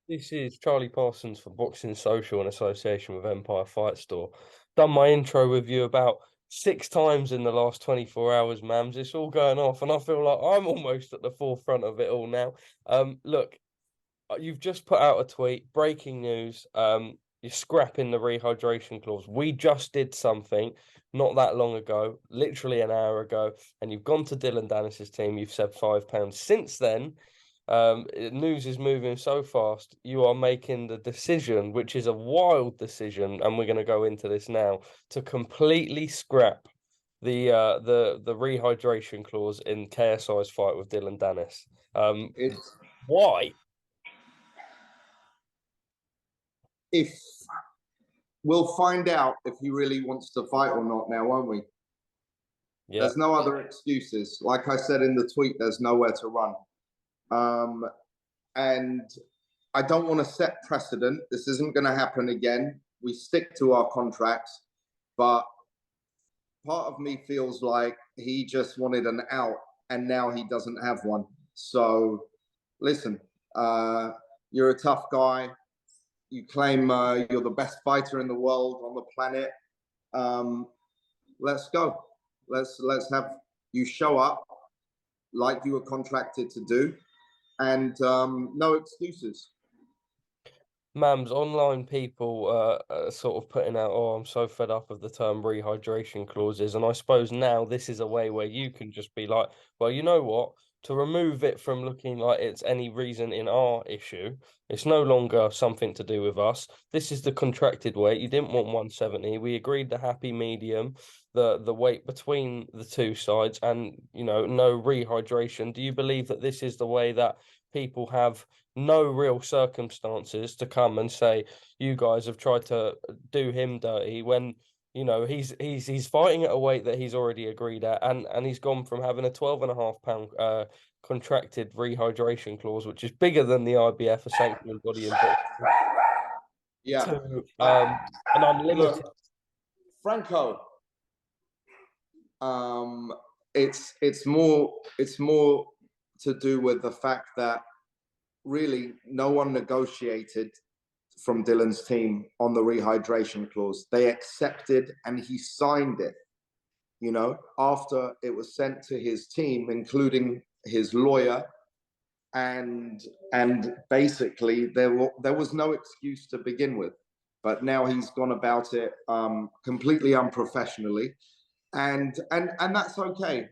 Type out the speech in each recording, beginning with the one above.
This is Charlie Parsons for Boxing Social in association with Empire Fight Store. Done my intro with you about 6 times in the last 24 hours, Mams. It's all going off, and I feel like I'm almost at the forefront of it all now. Look, you've just put out a tweet, breaking news. You're scrapping the rehydration clause. We just did something not that long ago, literally an hour ago, and you've gone to Dylan Danis's team. You've said £5. Since then, news is moving so fast. You are making the decision, which is a wild decision, and we're going to go into this now, to completely scrap the rehydration clause in KSI's fight with Dylan Danis. It's Why? if we'll find out if he really wants to fight or not now, won't we? Yeah. There's no other excuses. Like I said in the tweet, there's nowhere to run. Um, and I don't want to set precedent. This isn't going to happen again. We stick to our contracts, but part of me feels like he just wanted an out and now he doesn't have one. So listen, you're a tough guy. You claim you're the best fighter in the world on the planet. Let's go. Let's have you show up like you were contracted to do, and no excuses. Mams, online people are sort of putting out, oh, I'm so fed up of the term rehydration clauses. And I suppose now this is a way where you can just be like, well, you know what? To remove it from looking like it's any reason in our issue, it's no longer something to do with us. This is the contracted weight. You didn't want 170. We agreed the happy medium, the weight between the two sides, and no rehydration. Do you believe that this is the way that people have no real circumstances to come and say you guys have tried to do him dirty when he's fighting at a weight that he's already agreed at, and he's gone from having a 12.5 pound contracted rehydration clause, which is bigger than the IBF, a sanctioned body in boxing, Yeah. to an unlimited. Look, Franco. Um, it's more to do with the fact that really no one negotiated from Dylan's team on the rehydration clause. They accepted and he signed it, after it was sent to his team, including his lawyer. And basically there was no excuse to begin with. But now he's gone about it completely unprofessionally. And that's okay.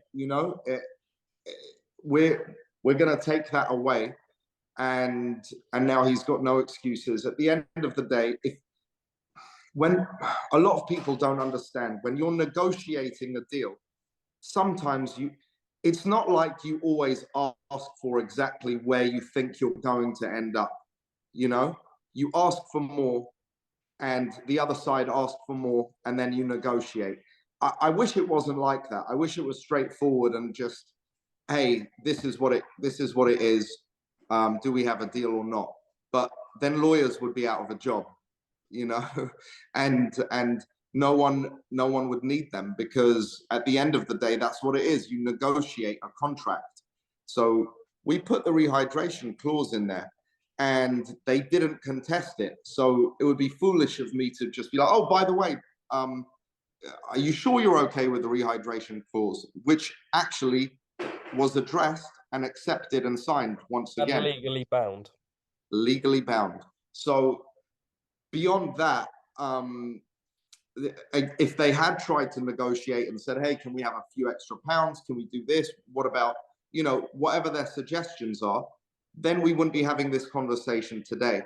We're going to take that away, and now he's got no excuses. At the end of the day, if when a lot of people don't understand, when you're negotiating a deal, sometimes it's not like you always ask for exactly where you think you're going to end up. You ask for more, and the other side asks for more, and then you negotiate. I wish it wasn't like that. I wish it was straightforward and just, hey, this is what it is. Do we have a deal or not? But then lawyers would be out of a job, and no one would need them, because at the end of the day, that's what it is. You negotiate a contract. So we put the rehydration clause in there, and they didn't contest it. So it would be foolish of me to just be like, oh, by the way, are you sure you're okay with the rehydration clause, which actually was addressed and accepted and signed once And again, legally bound. legally bound. So beyond that, if they had tried to negotiate and said, hey, can we have a few extra pounds? Can we do this? What about, whatever their suggestions are, then we wouldn't be having this conversation today.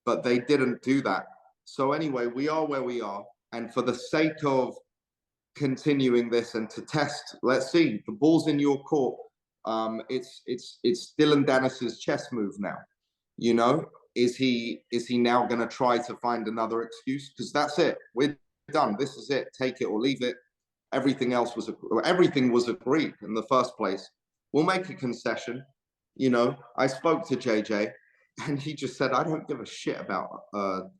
But they didn't do that. So anyway, we are where we are. And for the sake of continuing this and to test, let's see, the ball's in your court. It's Dylan Danis's chess move now. Is he now going to try to find another excuse? Because that's it. We're done. This is it. Take it or leave it. Everything was agreed in the first place. We'll make a concession. I spoke to JJ, and he just said, I don't give a shit about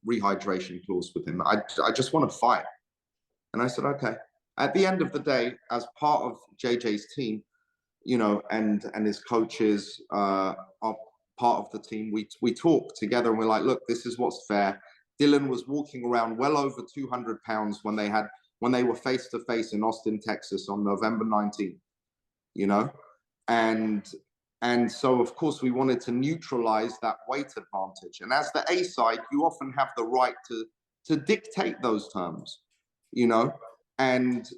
rehydration clause with him. I just want to fight. And I said, okay. At the end of the day, as part of JJ's team, and his coaches are part of the team, we talk together and we're like, look, this is what's fair. Dylan was walking around well over 200 pounds when they were face to face in Austin, Texas on November 19th, you know? And so, of course, we wanted to neutralize that weight advantage. And as the A side, you often have the right to dictate those terms, you know? And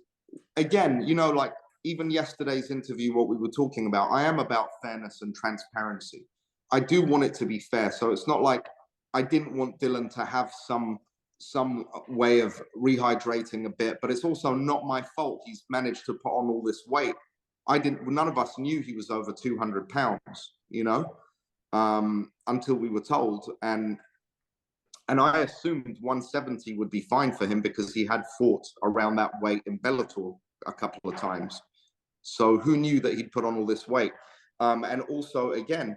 again, you know, like even yesterday's interview, what we were talking about, I am about fairness and transparency. I do want it to be fair. So it's not like I didn't want Dylan to have some way of rehydrating a bit, but it's also not my fault he's managed to put on all this weight. None of us knew he was over 200 pounds, you know, until we were told. And I assumed 170 would be fine for him because he had fought around that weight in Bellator a couple of times. So who knew that he'd put on all this weight? And also, again,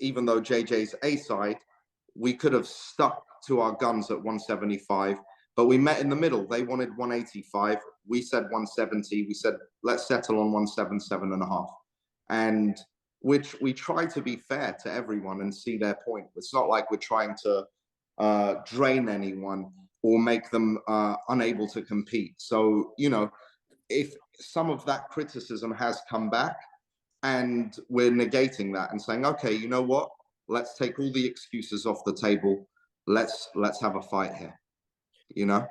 even though JJ's A side, we could have stuck to our guns at 175, but we met in the middle. They wanted 185. We said 170. We said, let's settle on 177.5. And which we try to be fair to everyone and see their point. It's not like we're trying to drain anyone or make them unable to compete. So, you know, if some of that criticism has come back and we're negating that and saying, okay, you know what? Let's take all the excuses off the table. Let's have a fight here, you know?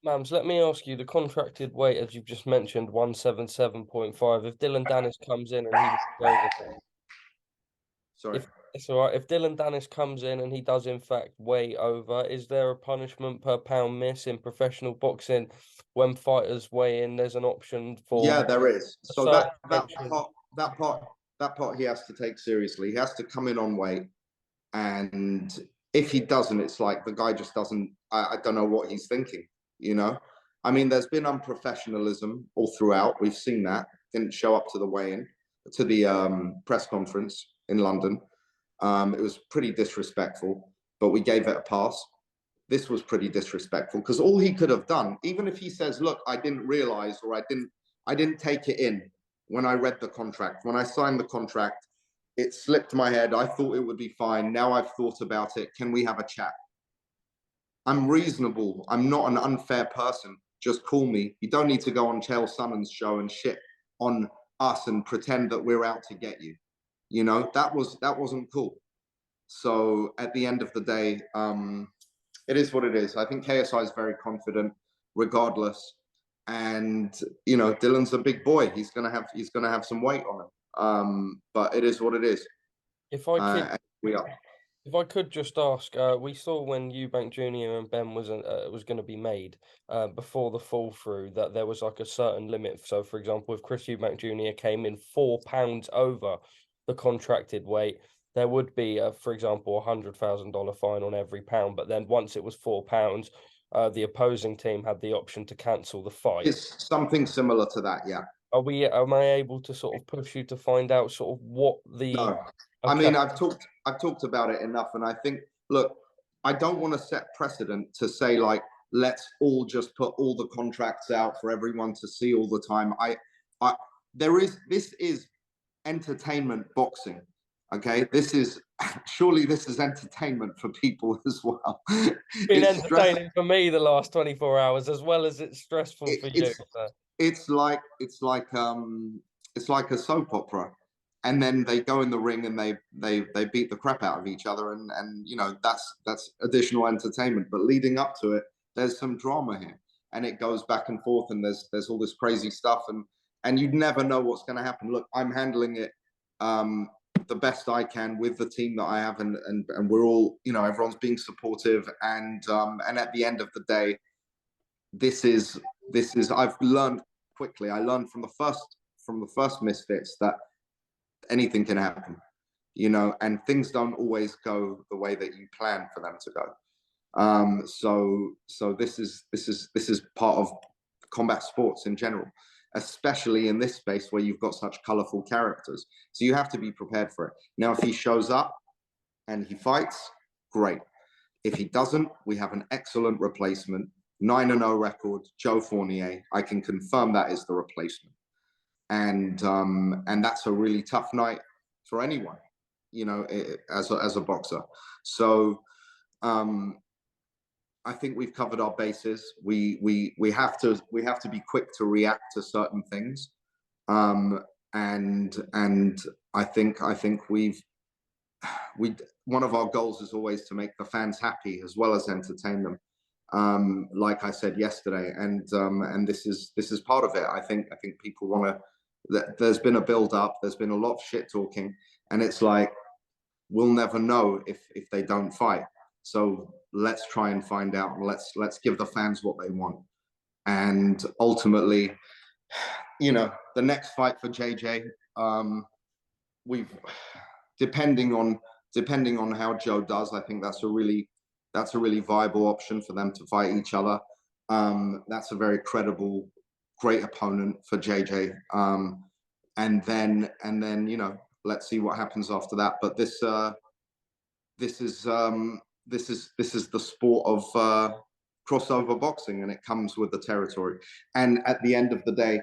Mams, let me ask you, the contracted weight, as you've just mentioned, 177.5. If Dylan Danis comes in and he goes, Sorry. if it's all right, if Dylan Danis comes in and he does in fact weigh over, is there a punishment per pound miss in professional boxing when fighters weigh in? There's an option for Yeah, there is. a So certain that part he has to take seriously. He has to come in on weight, and if he doesn't, it's like the guy just doesn't. I don't know what he's thinking. You know, I mean, there's been unprofessionalism all throughout. We've seen that. Didn't show up to the weigh-in, to the press conference in London. It was pretty disrespectful, but we gave it a pass. This was pretty disrespectful because all he could have done, even if he says, look, I didn't realize, or I didn't take it in when I read the contract. When I signed the contract, it slipped my head. I thought it would be fine. Now I've thought about it. Can we have a chat? I'm reasonable. I'm not an unfair person. Just call me. You don't need to go on Chael Sonnen's show and shit on us and pretend that we're out to get you. You know, that wasn't cool. So at the end of the day, it is what it is. I think KSI is very confident, regardless. And you know, Dylan's a big boy. He's gonna have some weight on him. But it is what it is. If I could, We are. if I could just ask, we saw when Eubank Jr. and Ben was going to be made before the fall through that there was like a certain limit. So, for example, if Chris Eubank Jr. came in £4 over the contracted weight, there would be, for example, $100,000 fine on every pound. But then once it was £4, the opposing team had the option to cancel the fight. It's something similar to that, yeah. Am I able to sort of push you to find out sort of what the No. I mean, I've talked about it enough, and I think, look, I don't want to set precedent to say like, let's all just put all the contracts out for everyone to see all the time. This is entertainment boxing. Okay, surely this is entertainment for people as well. It's been entertaining for me the last 24 hours, as well as it's stressful for you. It's like a soap opera, and then they go in the ring and they beat the crap out of each other, and you know, that's additional entertainment. But leading up to it, there's some drama here, and it goes back and forth, and there's all this crazy stuff, and you'd never know what's going to happen. Look, I'm handling it the best I can with the team that I have, and we're all, you know, everyone's being supportive, and at the end of the day, this is I've learned quickly. I learned from the first Misfits that anything can happen, you know, and things don't always go the way that you plan for them to go. So this is part of combat sports in general, especially in this space where you've got such colorful characters. So you have to be prepared for it. Now, if he shows up and he fights, great. If he doesn't, we have an excellent replacement. 9-0 record, Joe Fournier. I can confirm that is the replacement. And that's a really tough night for anyone. you know, as a boxer. So I think we've covered our bases. We have to be quick to react to certain things, and I think we one of our goals is always to make the fans happy as well as entertain them. Like I said yesterday, and this is part of it. I think people want to. There's been a build up. There's been a lot of shit talking, and it's like we'll never know if they don't fight. So let's try and find out. Let's give the fans what they want. And ultimately, you know, the next fight for JJ, we've depending on how Joe does, I think that's a really viable option for them to fight each other. That's a very credible, great opponent for JJ. And then you know, let's see what happens after that. But this is the sport of crossover boxing, and it comes with the territory. And at the end of the day,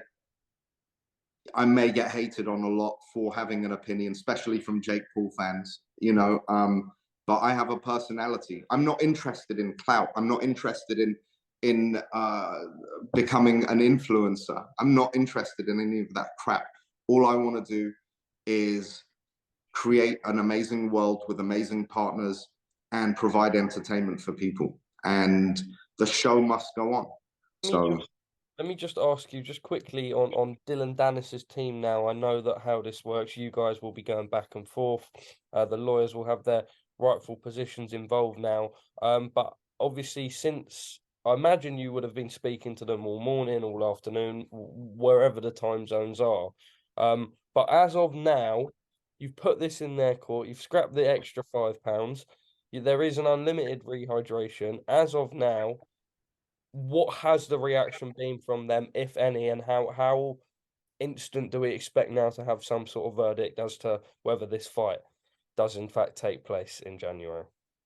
I may get hated on a lot for having an opinion, especially from Jake Paul fans, you know. But I have a personality. I'm not interested in clout. I'm not interested in becoming an influencer. I'm not interested in any of that crap. All I want to do is create an amazing world with amazing partners and provide entertainment for people. And the show must go on. So Let me just ask you just quickly on Dylan Danis's team now. I know that how this works. You guys will be going back and forth. The lawyers will have their rightful positions involved now. But obviously, since I imagine you would have been speaking to them all morning, all afternoon, wherever the time zones are. But as of now, you've put this in their court. You've scrapped the extra £5. There is an unlimited rehydration. As of now, what has the reaction been from them, if any, and how instant do we expect now to have some sort of verdict as to whether this fight does in fact take place in January?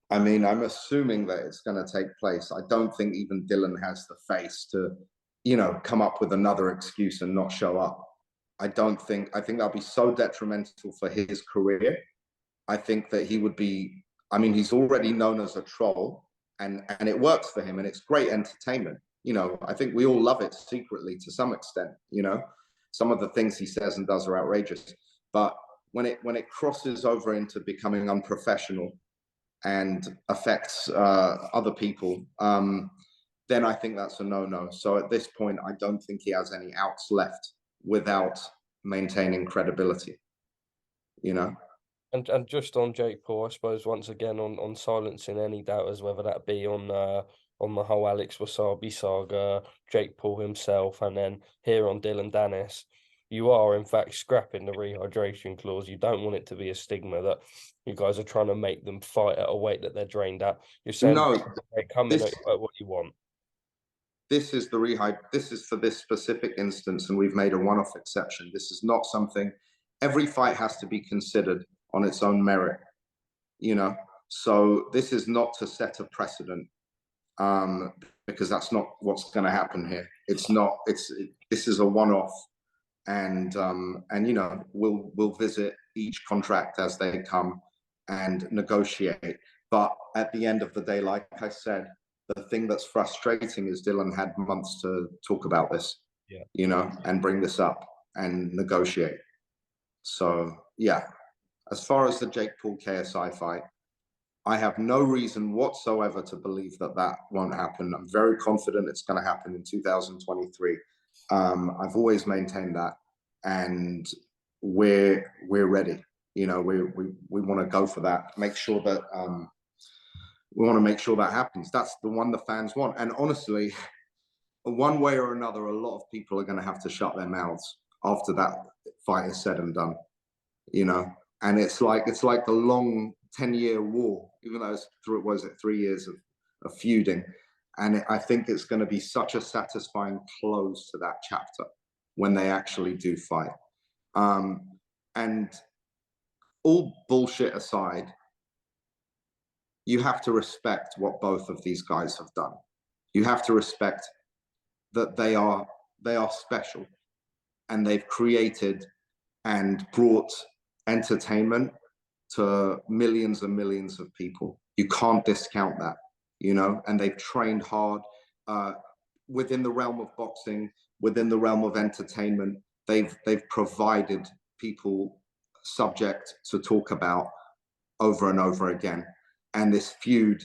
I mean, I'm assuming that it's going to take place. I don't think even Dylan has the face to, you know, come up with another excuse and not show up. I think that'll be so detrimental for his career. I think that he would be, I mean, he's already known as a troll, and it works for him, and it's great entertainment. You know, I think we all love it secretly to some extent, you know. Some of the things he says and does are outrageous. But when it crosses over into becoming unprofessional and affects other people, then I think that's a no-no. So at this point, I don't think he has any outs left without maintaining credibility, you know? And just on Jake Paul, I suppose once again on silencing any doubters, whether that be on the whole Alex Wasabi saga, Jake Paul himself, and then here on Dylan Danis, you are in fact scrapping the rehydration clause. You don't want it to be a stigma that you guys are trying to make them fight at a weight that they're drained at. You're saying No, they come in this at what you want. this is the rehyd. This is for this specific instance, and we've made a one-off exception. This is not something. Every fight has to be considered on its own merit, you know. So this is not to set a precedent, because that's not what's going to happen here. It's not. This is a one-off, and you know, we'll visit each contract as they come and negotiate. But at the end of the day, like I said, the thing that's frustrating is Dylan had months to talk about this, Yeah. you know, and bring this up and negotiate. So yeah, as far as the Jake Paul KSI fight, I have no reason whatsoever to believe that that won't happen. I'm very confident it's going to happen in 2023. I've always maintained that, and we're ready. You know, we want to go for that. Make sure that we want to make sure that happens. That's the one the fans want. And honestly, one way or another, a lot of people are going to have to shut their mouths after that fight is said and done. You know, and it's like the long 10-year war, even though it's 3 years of feuding. And I think it's going to be such a satisfying close to that chapter when they actually do fight. And all bullshit aside, you have to respect what both of these guys have done. You have to respect that they are special, and they've created and brought entertainment to millions and millions of people. You can't discount that, you know, and they've trained hard within the realm of boxing, within the realm of entertainment. They've provided people subject to talk about over and over again. And this feud,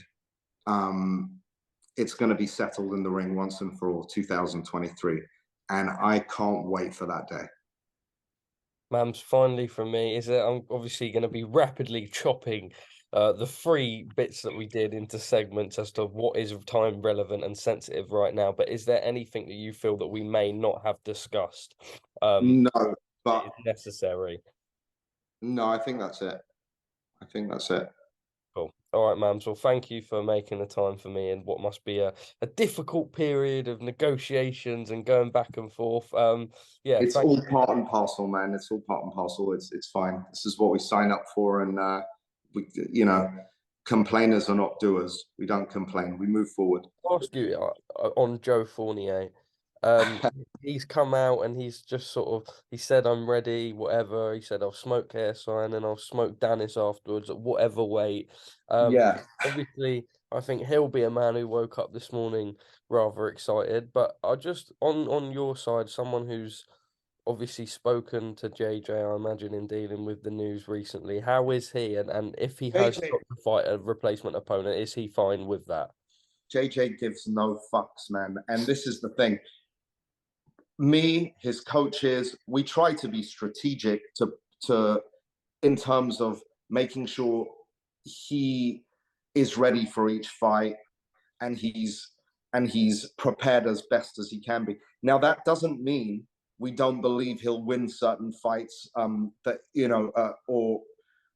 it's going to be settled in the ring once and for all, 2023. And I can't wait for that day. Mams, finally from me is that I'm obviously going to be rapidly chopping the three bits that we did into segments as to what is time relevant and sensitive right now. But is there anything that you feel that we may not have discussed No, that but is necessary? no, I think that's it. I think that's it. Cool. All right, Mams. Well, thank you for making the time for me in what must be a difficult period of negotiations and going back and forth. Yeah, It's thank all part and parcel, man. It's all part and parcel. It's fine. This is what we sign up for, and we, you know, complainers are not doers. We don't complain. We move forward. ask you on Joe Fournier. He's come out and he's just sort of he said I'm ready, whatever. He said I'll smoke KSI and then I'll smoke Danis afterwards at whatever weight. Yeah. Obviously, I think he'll be a man who woke up this morning rather excited. But I just on your side, someone who's obviously spoken to JJ, I imagine, in dealing with the news recently. How is he? And if he has JJ got to fight a replacement opponent, is he fine with that? JJ gives no fucks, man. And this is the thing. Me, his coaches, we try to be strategic to in terms of making sure he is ready for each fight and he's prepared as best as he can be. Now that doesn't mean we don't believe he'll win certain fights that you know or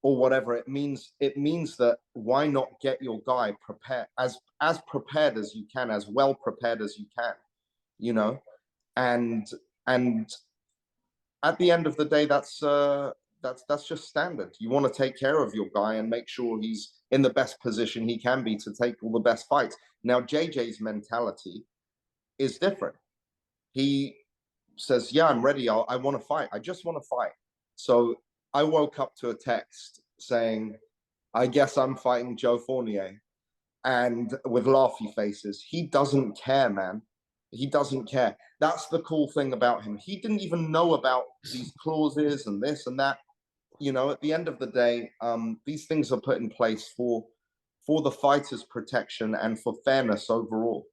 whatever. It means that why not get your guy prepared as prepared as you can, as well prepared as you can, you know, and and at the end of the day, that's just standard. You want to take care of your guy and make sure he's in the best position he can be to take all the best fights. Now, JJ's mentality is different. He says, "Yeah, I'm ready. I want to fight. I just want to fight." So I woke up to a text saying, "I guess I'm fighting Joe Fournier," and with laughy faces. He doesn't care, man. He doesn't care. That's the cool thing about him. He didn't even know about these clauses and this and that. You know, at the end of the day, these things are put in place for the fighter's protection and for fairness overall.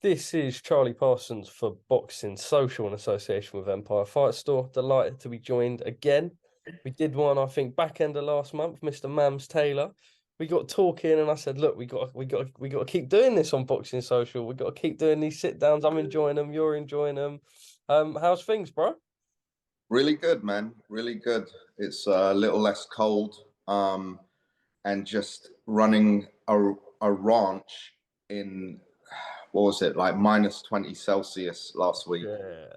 This is Charlie Parsons for Boxing Social in association with Empire Fight Store. Delighted to be joined again. We did one, I think, back end of last month, Mr. Mams Taylor. We got talking, and I said, "Look, we got to keep doing this on Boxing Social. We got to keep doing these sit downs. I'm enjoying them. You're enjoying them. How's things, bro?" Really good, man. Really good. It's a little less cold, and just running a ranch in what was it, like minus 20 Celsius last week. Yeah.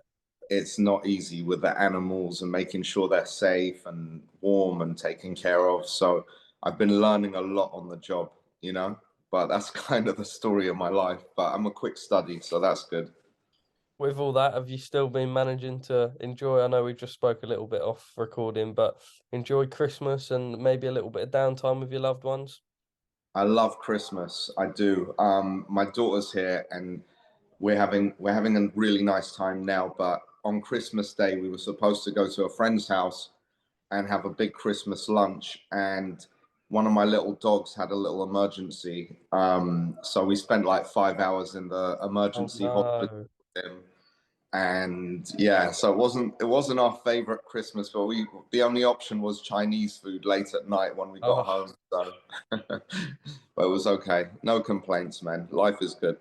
It's not easy with the animals and making sure they're safe and warm and taken care of. So I've been learning a lot on the job, you know, but that's kind of the story of my life. But I'm a quick study, so that's good. With all that, have you still been managing to enjoy? I know we just spoke a little bit off recording, but enjoy Christmas and maybe a little bit of downtime with your loved ones. I love Christmas. I do. My daughter's here and we're having a really nice time now, but on Christmas Day we were supposed to go to a friend's house and have a big Christmas lunch. And one of my little dogs had a little emergency. So we spent like 5 hours in the Oh emergency hospital no. with him. And yeah, so it wasn't our favorite Christmas, but the only option was Chinese food late at night when we got Oh, home. So but it was okay. No complaints, man. Life is good.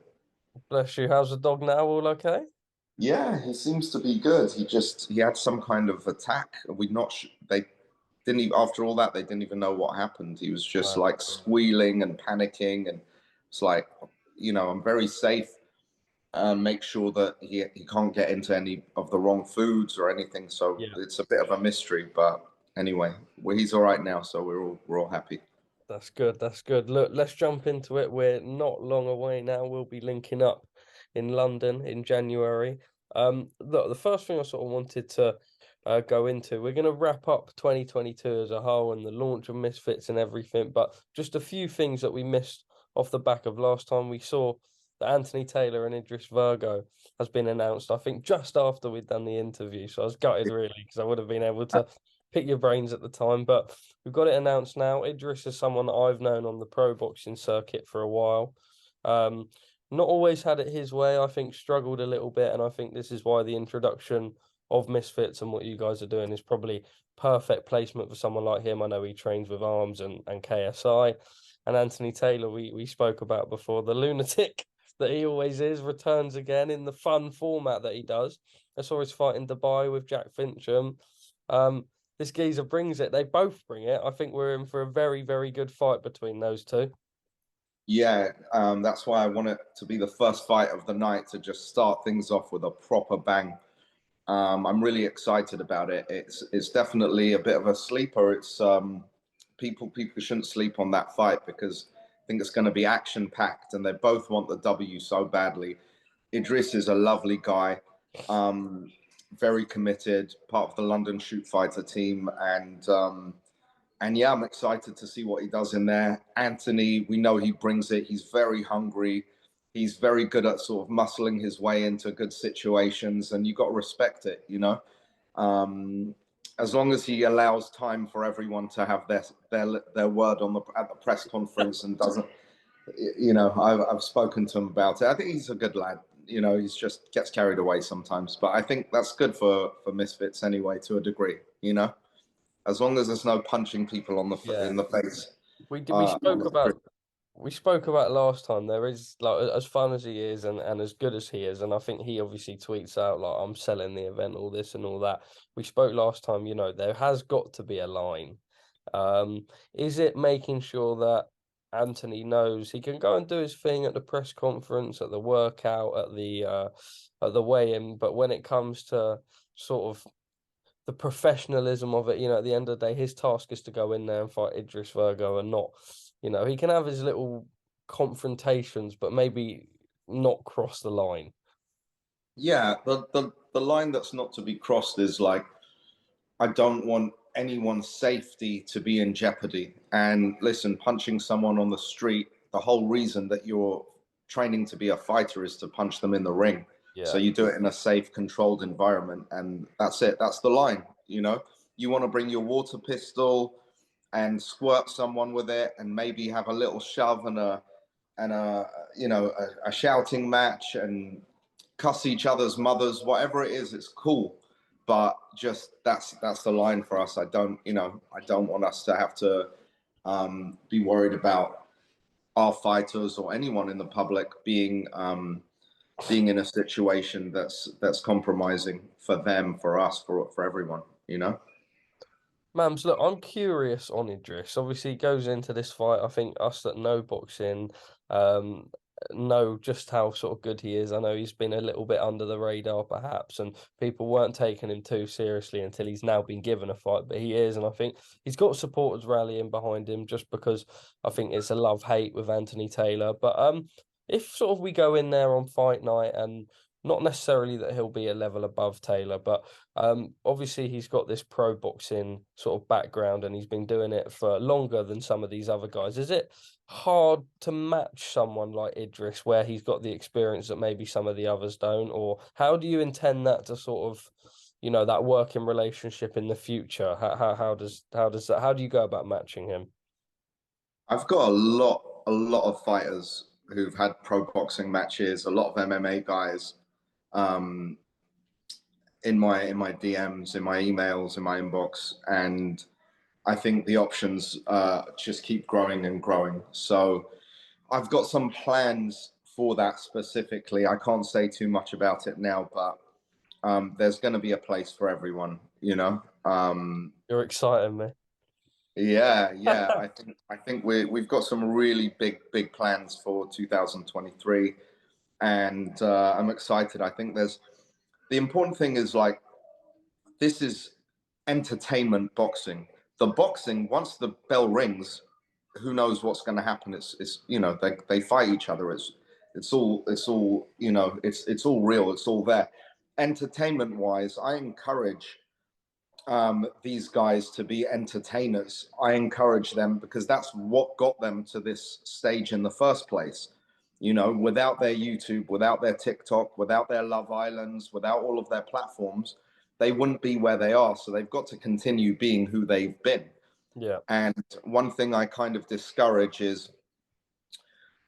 bless you. How's the dog now? All okay? Yeah, he seems to be good. He had some kind of attack. They didn't even, after all that, they didn't even know what happened. He was just Right. like squealing and panicking, and it's like, I'm very safe. Make sure that he can't get into any of the wrong foods or anything. So Yeah, it's a bit of a mystery, but anyway, well, he's all right now, so we're all happy. that's good. That's good. Look, let's jump into it. We're not long away now. We'll be linking up in London in January. Look, the first thing I sort of wanted to go into. We're going to wrap up 2022 as a whole and the launch of Misfits and everything, but just a few things that we missed off the back of last time. We saw that Anthony Taylor and Idris Virgo has been announced, I think, just after we'd done the interview. So I was gutted, really, because I would have been able to pick your brains at the time. But we've got it announced now. Idris is someone that I've known on the pro boxing circuit for a while. Um, Not always had it his way. I think struggled a little bit, and I think this is why the introduction of Misfits and what you guys are doing is probably perfect placement for someone like him. I know he trains with Arms and KSI. And Anthony Taylor, we spoke about before, the lunatic that he always is, returns again in the fun format that he does. I saw his fight in Dubai with Jack Fincham. This geezer brings it. They both bring it. I think we're in for a very, very good fight between those two. Yeah, that's why I want it to be the first fight of the night to just start things off with a proper bang. I'm really excited about it. It's definitely a bit of a sleeper. It's people shouldn't sleep on that fight because I think it's going to be action packed, and they both want the W so badly. Idris is a lovely guy, very committed, part of the London Shoot Fighter team, and yeah, I'm excited to see what he does in there. Anthony, we know he brings it. He's very hungry. He's very good at sort of muscling his way into good situations, and you got to respect it, you know. Um, as long as he allows time for everyone to have their word on at the press conference and doesn't, you know, I've spoken to him about it. I think he's a good lad. You know, he's just gets carried away sometimes, but I think that's good for Misfits anyway, to a degree. You know, as long as there's no punching people Yeah. in the face. We did, we On spoke the screen. about we spoke about last time. There is like as fun as he is and as good as he is, and I think he obviously tweets out like I'm selling the event, all this and all that. We spoke last time, you know, there has got to be a line. Is it making sure that Anthony knows he can go and do his thing at the press conference, at the workout, at the weigh-in, but when it comes to sort of the professionalism of it, you know, at the end of the day, his task is to go in there and fight Idris Virgo and not, you know, he can have his little confrontations, but maybe not cross the line. Yeah, the line that's not to be crossed is like I don't want anyone's safety to be in jeopardy. And listen, punching someone on the street, the whole reason that you're training to be a fighter is to punch them in the ring. So Yeah. you do it in a safe, controlled environment, and that's it. That's the line. You know, you want to bring your water pistol and squirt someone with it, and maybe have a little shove and a you know a shouting match and cuss each other's mothers, whatever it is, it's cool. But just that's the line for us. I don't, you know, I don't want us to have to be worried about our fighters or anyone in the public being in a situation that's compromising for them, for us, for everyone. You know. Mams, look, I'm curious on Idris. Obviously, he goes into this fight. I think us that know boxing um, know just how sort of good he is. I know he's been a little bit under the radar, perhaps, and people weren't taking him too seriously until he's now been given a fight. But he is, and I think he's got supporters rallying behind him just because I think it's a love-hate with Anthony Taylor. But if sort of we go in there on fight night and not necessarily that he'll be a level above Taylor, but obviously he's got this pro boxing sort of background and he's been doing it for longer than some of these other guys. Is it hard to match someone like Idris where he's got the experience that maybe some of the others don't? Or how do you intend that to sort of, you know, that working relationship in the future? How do you go about matching him? I've got a lot of fighters who've had pro boxing matches, a lot of MMA guys. Um, in my DMs, in my emails, in my inbox, and I think the options just keep growing and growing. So I've got some plans for that specifically. I can't say too much about it now, but there's going to be a place for everyone. You know. You're exciting me. Yeah, yeah. I think we've got some really big plans for 2023, and I'm excited. I think there's the important thing is like this is entertainment boxing. The boxing, once the bell rings, who knows what's going to happen? It's you know they fight each other. It's all you know. It's all real. It's all there. Entertainment wise, I encourage these guys to be entertainers. I encourage them because that's what got them to this stage in the first place. You know, without their YouTube, without their TikTok, without their Love Islands, without all of their platforms, they wouldn't be where they are. So they've got to continue being who they've been. Yeah. And one thing I kind of discourage is,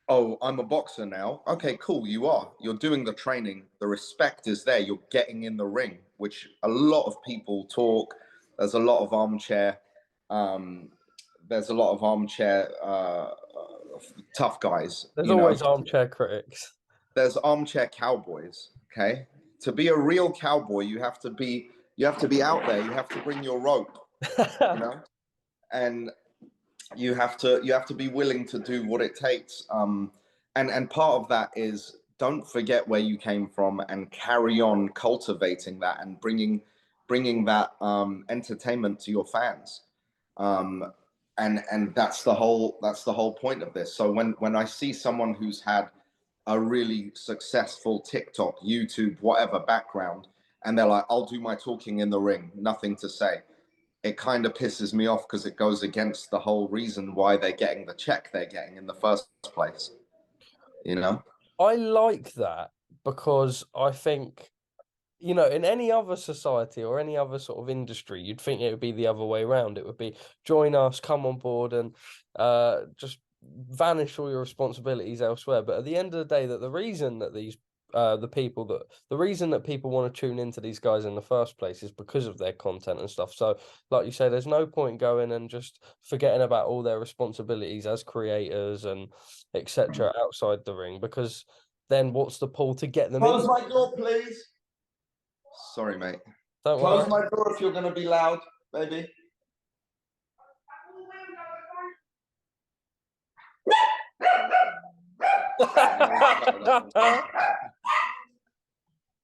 oh, I'm a boxer now. Okay, cool. You are. You're doing the training. The respect is there. You're getting in the ring, which a lot of people talk. There's a lot of armchair. Um, there's a lot of armchair tough guys. There's You know, always armchair critics. there's armchair cowboys. Okay, to be a real cowboy, you have to be. You have to be out there. You have to bring your rope. You know, and you have to be willing to do what it takes. And part of that is don't forget where you came from and carry on cultivating that and bringing that entertainment to your fans. And that's the whole point of this. So when I see someone who's had a really successful TikTok, YouTube, whatever background, and they're like, I'll do my talking in the ring, nothing to say, it kind of pisses me off because it goes against the whole reason why they're getting the check they're getting in the first place. You know? I like that because I think, you know, in any other society or any other sort of industry, you'd think it would be the other way around. It would be join us, come on board, and just vanish all your responsibilities elsewhere. But at the end of the day, that the reason that the reason that people want to tune into these guys in the first place is because of their content and stuff. So, like you say, there's no point going and just forgetting about all their responsibilities as creators and etc. outside the ring, because then what's the pull to get them in? Close my door, please. Sorry, mate. Don't Close worry. my door if you're going to be loud, baby.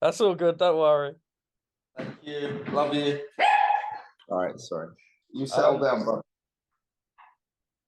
That's all good. Don't worry. Thank you. Love you. All right, sorry. You settle down, bro.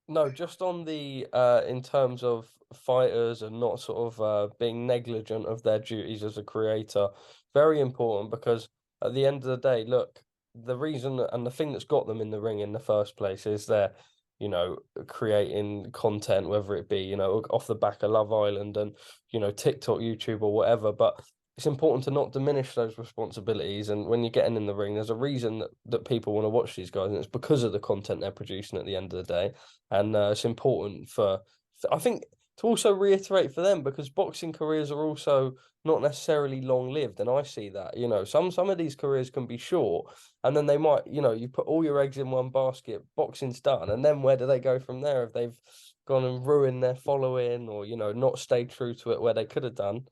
No, just on the in terms of fighters and not sort of being negligent of their duties as a creator, very important, because at the end of the day, look, the reason and the thing that's got them in the ring in the first place is they're, you know, creating content, whether it be, you know, off the back of Love Island and, you know, TikTok, YouTube or whatever. But it's important to not diminish those responsibilities. And when you're getting in the ring, there's a reason that people want to watch these guys, and it's because of the content they're producing at the end of the day. And it's important I think, to also reiterate for them, because boxing careers are also not necessarily long lived, and I see that, you know, some of these careers can be short, and then they might, you know, you put all your eggs in one basket, boxing's done, and then where do they go from there if they've gone and ruined their following, or, you know, not stayed true to it where they could have done?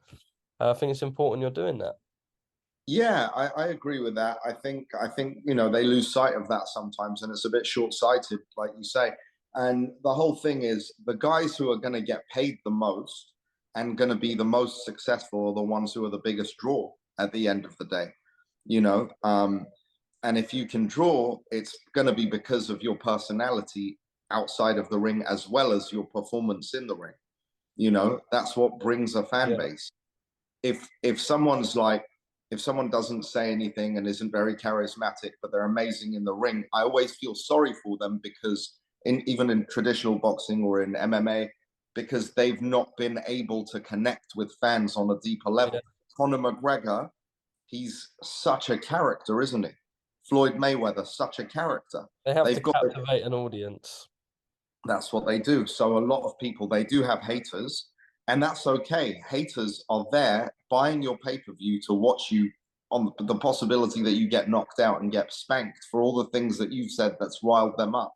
I think it's important you're doing that. Yeah, I agree with that. I think you know they lose sight of that sometimes, and it's a bit short-sighted, like you say. And the whole thing is the guys who are going to get paid the most and going to be the most successful are the ones who are the biggest draw at the end of the day. You know, and if you can draw, it's going to be because of your personality outside of the ring as well as your performance in the ring. You know, that's what brings a fan Yeah. base. If someone's like if someone doesn't say anything and isn't very charismatic, but they're amazing in the ring, I always feel sorry for them because even in traditional boxing or in MMA, because they've not been able to connect with fans on a deeper level. Yeah. Conor McGregor, he's such a character, isn't he? Floyd Mayweather, such a character. They have to They've got captivate an audience. That's what they do. So a lot of people, they do have haters, and that's okay. Haters are there buying your pay-per-view to watch you on the possibility that you get knocked out and get spanked for all the things that you've said that's riled them up,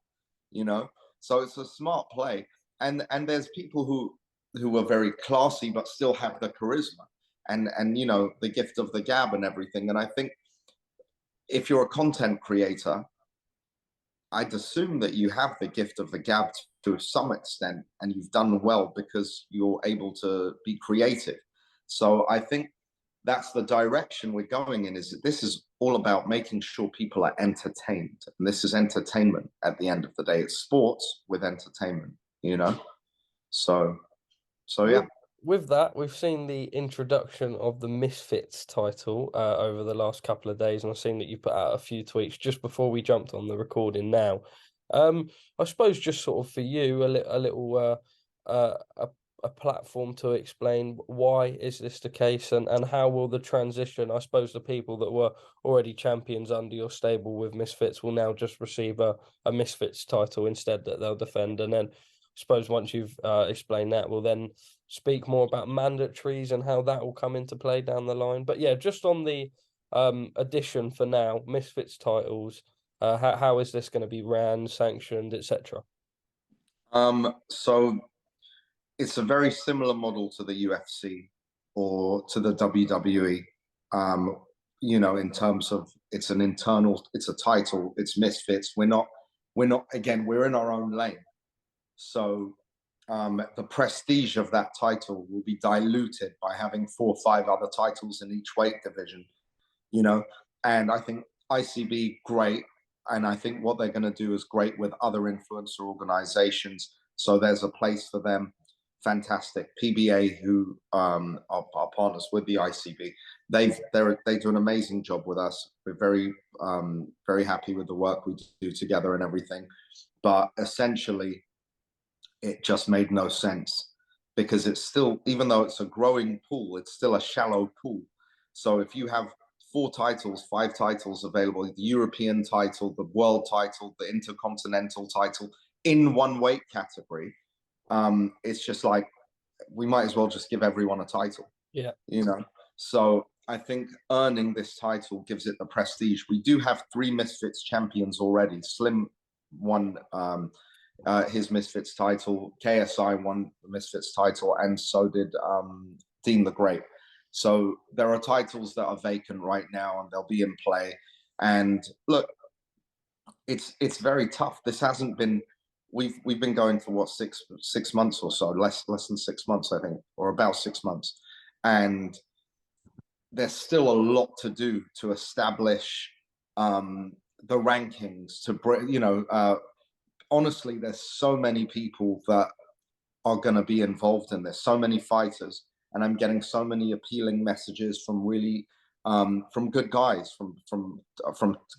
you know? So it's a smart play. And there's people who are very classy but still have the charisma and you know, the gift of the gab and everything. And I think if you're a content creator, I'd assume that you have the gift of the gab to some extent, and you've done well because you're able to be creative. So I think that's the direction we're going in. Is this is all about making sure people are entertained, and this is entertainment at the end of the day. It's sports with entertainment, you know. So yeah. with that, we've seen the introduction of the Misfits title over the last couple of days, and I've seen that you put out a few tweets just before we jumped on the recording now. I suppose just sort of for you, a little a platform to explain why is this the case, and how will the transition, I suppose the people that were already champions under your stable with Misfits will now just receive a Misfits title instead that they'll defend, and then I suppose once you've explained that, we'll then speak more about mandatories and how that will come into play down the line. But yeah, just on the addition for now, Misfits titles, how is this going to be ran, sanctioned, etc.? So it's a very similar model to the UFC or to the WWE. In terms of it's a title, it's Misfits. Again, we're in our own lane. So the prestige of that title will be diluted by having 4 or 5 other titles in each weight division, you know. And I think ICB great, and I think what they're going to do is great with other influencer organizations. So there's a place for them. Fantastic. PBA, who are partners with the ICB, they do an amazing job with us. We're very happy with the work we do together and everything. But essentially, it just made no sense because it's still, even though it's a growing pool, it's still a shallow pool. So if you have 4 titles, 5 titles available, the European title, the world title, the intercontinental title in one weight category, it's just like we might as well just give everyone a title. Yeah. So I think earning this title gives it the prestige. We do have 3 Misfits champions already. Slim won his Misfits title, KSI won the Misfits title, and so did Dean the Great. So there are titles that are vacant right now, and they'll be in play. And look, it's very tough. This hasn't been. We've been going for what, six months or so, less than 6 months, I think, or about 6 months, and there's still a lot to do to establish the rankings. Honestly, there's so many people that are going to be involved in this, so many fighters, and I'm getting so many appealing messages from really from good guys, from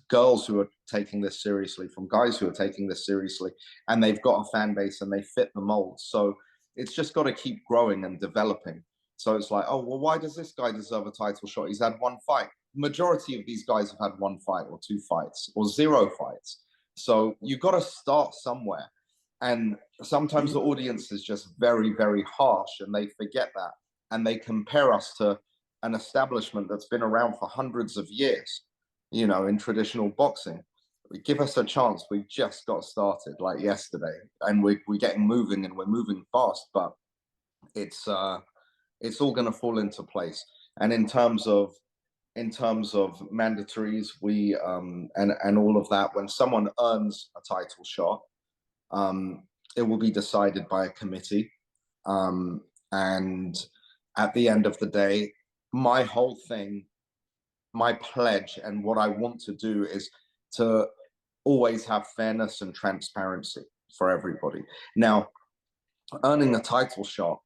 girls who are taking this seriously, from guys who are taking this seriously, and they've got a fan base and they fit the mold. So it's just got to keep growing and developing. So it's like, oh, well, why does this guy deserve a title shot? He's had 1 fight. Majority of these guys have had 1 fight or 2 fights or 0 fights. So you've got to start somewhere. And sometimes the audience is just very, very harsh, and they forget that. And they compare us to an establishment that's been around for hundreds of years, in traditional boxing. Give us a chance. We've just got started like yesterday, and we're getting moving, and we're moving fast, but it's all going to fall into place. And in terms of mandatories, we and all of that, when someone earns a title shot, it will be decided by a committee, and at the end of the day, my whole thing, my pledge, and what I want to do is to always have fairness and transparency for everybody. Now, earning a title shot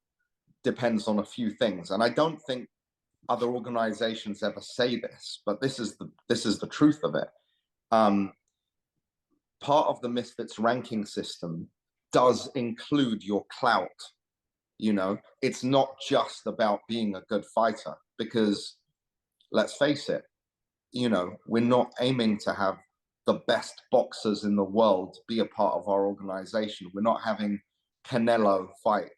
depends on a few things, and I don't think other organizations ever say this, but this is the truth of it. Part of the Misfits ranking system does include your clout. It's not just about being a good fighter, because let's face it, we're not aiming to have the best boxers in the world be a part of our organization. We're not having Canelo fight,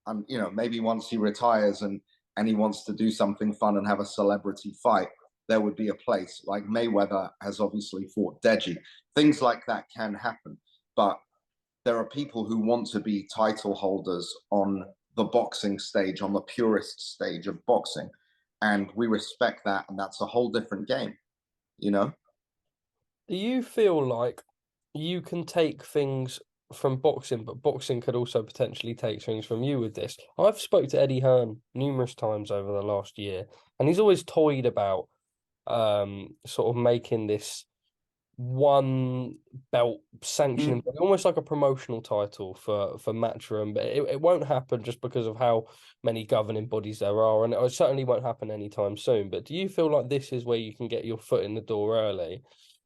and maybe once he retires and he wants to do something fun and have a celebrity fight, there would be a place. Like Mayweather has obviously fought Deji. Things like that can happen, but there are people who want to be title holders on the boxing stage, on the purist stage of boxing, and we respect that, and that's a whole different game. Do you feel like you can take things from boxing, but boxing could also potentially take things from you with this? I've spoke to Eddie Hearn numerous times over the last year, and he's always toyed about sort of making this one belt sanctioning, almost like a promotional title for Matchroom, but it won't happen just because of how many governing bodies there are, and it certainly won't happen anytime soon. But do you feel like this is where you can get your foot in the door early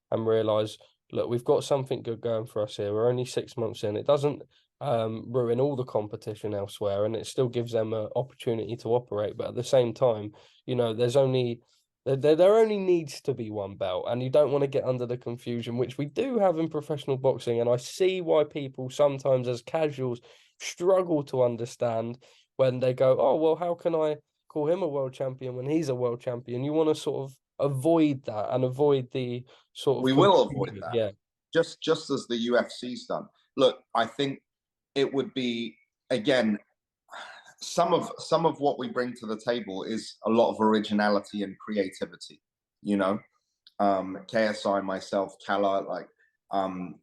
and realize, look, we've got something good going for us here. We're only 6 months in. It doesn't ruin all the competition elsewhere, and it still gives them an opportunity to operate. But at the same time, there's only there only needs to be one belt, and you don't want to get under the confusion, which we do have in professional boxing. And I see why people sometimes, as casuals, struggle to understand when they go, "Oh, well, how can I call him a world champion when he's a world champion?" You want to sort of avoid that and avoid the sort of We will avoid confusion. that, Yeah. just as the UFC's done. Look, I think it would be, again, some of what we bring to the table is a lot of originality and creativity. You know, KSI, myself, Kala, like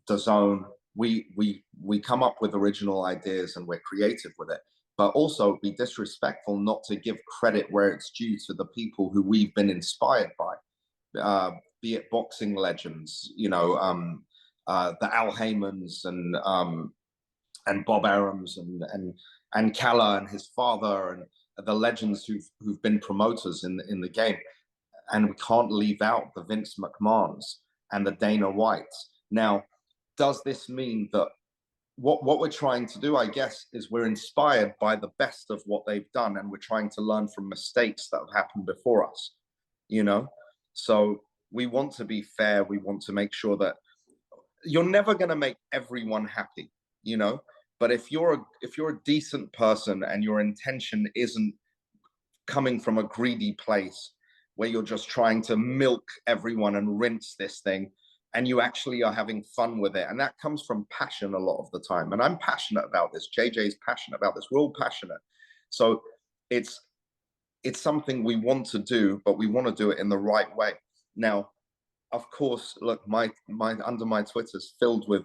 the Zone, we come up with original ideas and we're creative with it. But also be disrespectful not to give credit where it's due to the people who we've been inspired by, be it boxing legends, the Al Haymans and Bob Arams and Kalla and his father and the legends who've been promoters in the game. And we can't leave out the Vince McMahons and the Dana Whites. Now, does this mean that what we're trying to do, I guess, is we're inspired by the best of what they've done, and we're trying to learn from mistakes that have happened before us, So we want to be fair. We want to make sure that you're never going to make everyone happy, But if you're a decent person and your intention isn't coming from a greedy place where you're just trying to milk everyone and rinse this thing, and you actually are having fun with it, and that comes from passion a lot of the time. And I'm passionate about this. JJ's passionate about this. We're all passionate. So it's something we want to do, but we want to do it in the right way. Now, of course, look, my under my Twitter's filled with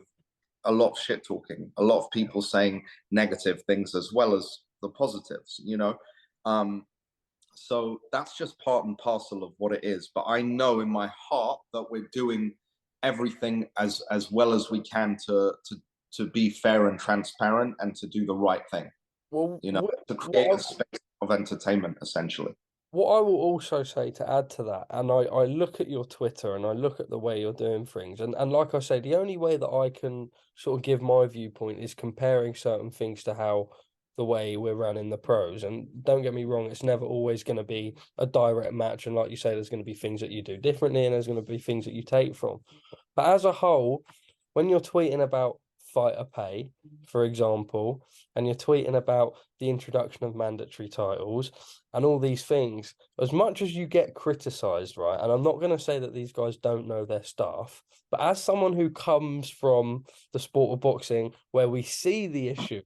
a lot of shit talking, a lot of people saying negative things as well as the positives, So that's just part and parcel of what it is. But I know in my heart that we're doing everything as well as we can to be fair and transparent and to do the right thing. Well, to create a space of entertainment, essentially. What I will also say to add to that, and I look at your Twitter and I look at the way you're doing things, and like I say, the only way that I can sort of give my viewpoint is comparing certain things to how the way we're running the pros. And don't get me wrong, it's never always going to be a direct match. And like you say, there's going to be things that you do differently and there's going to be things that you take from. But as a whole, when you're tweeting about fighter pay, for example, and you're tweeting about the introduction of mandatory titles and all these things, as much as you get criticized, right? And I'm not going to say that these guys don't know their stuff, but as someone who comes from the sport of boxing where we see the issue,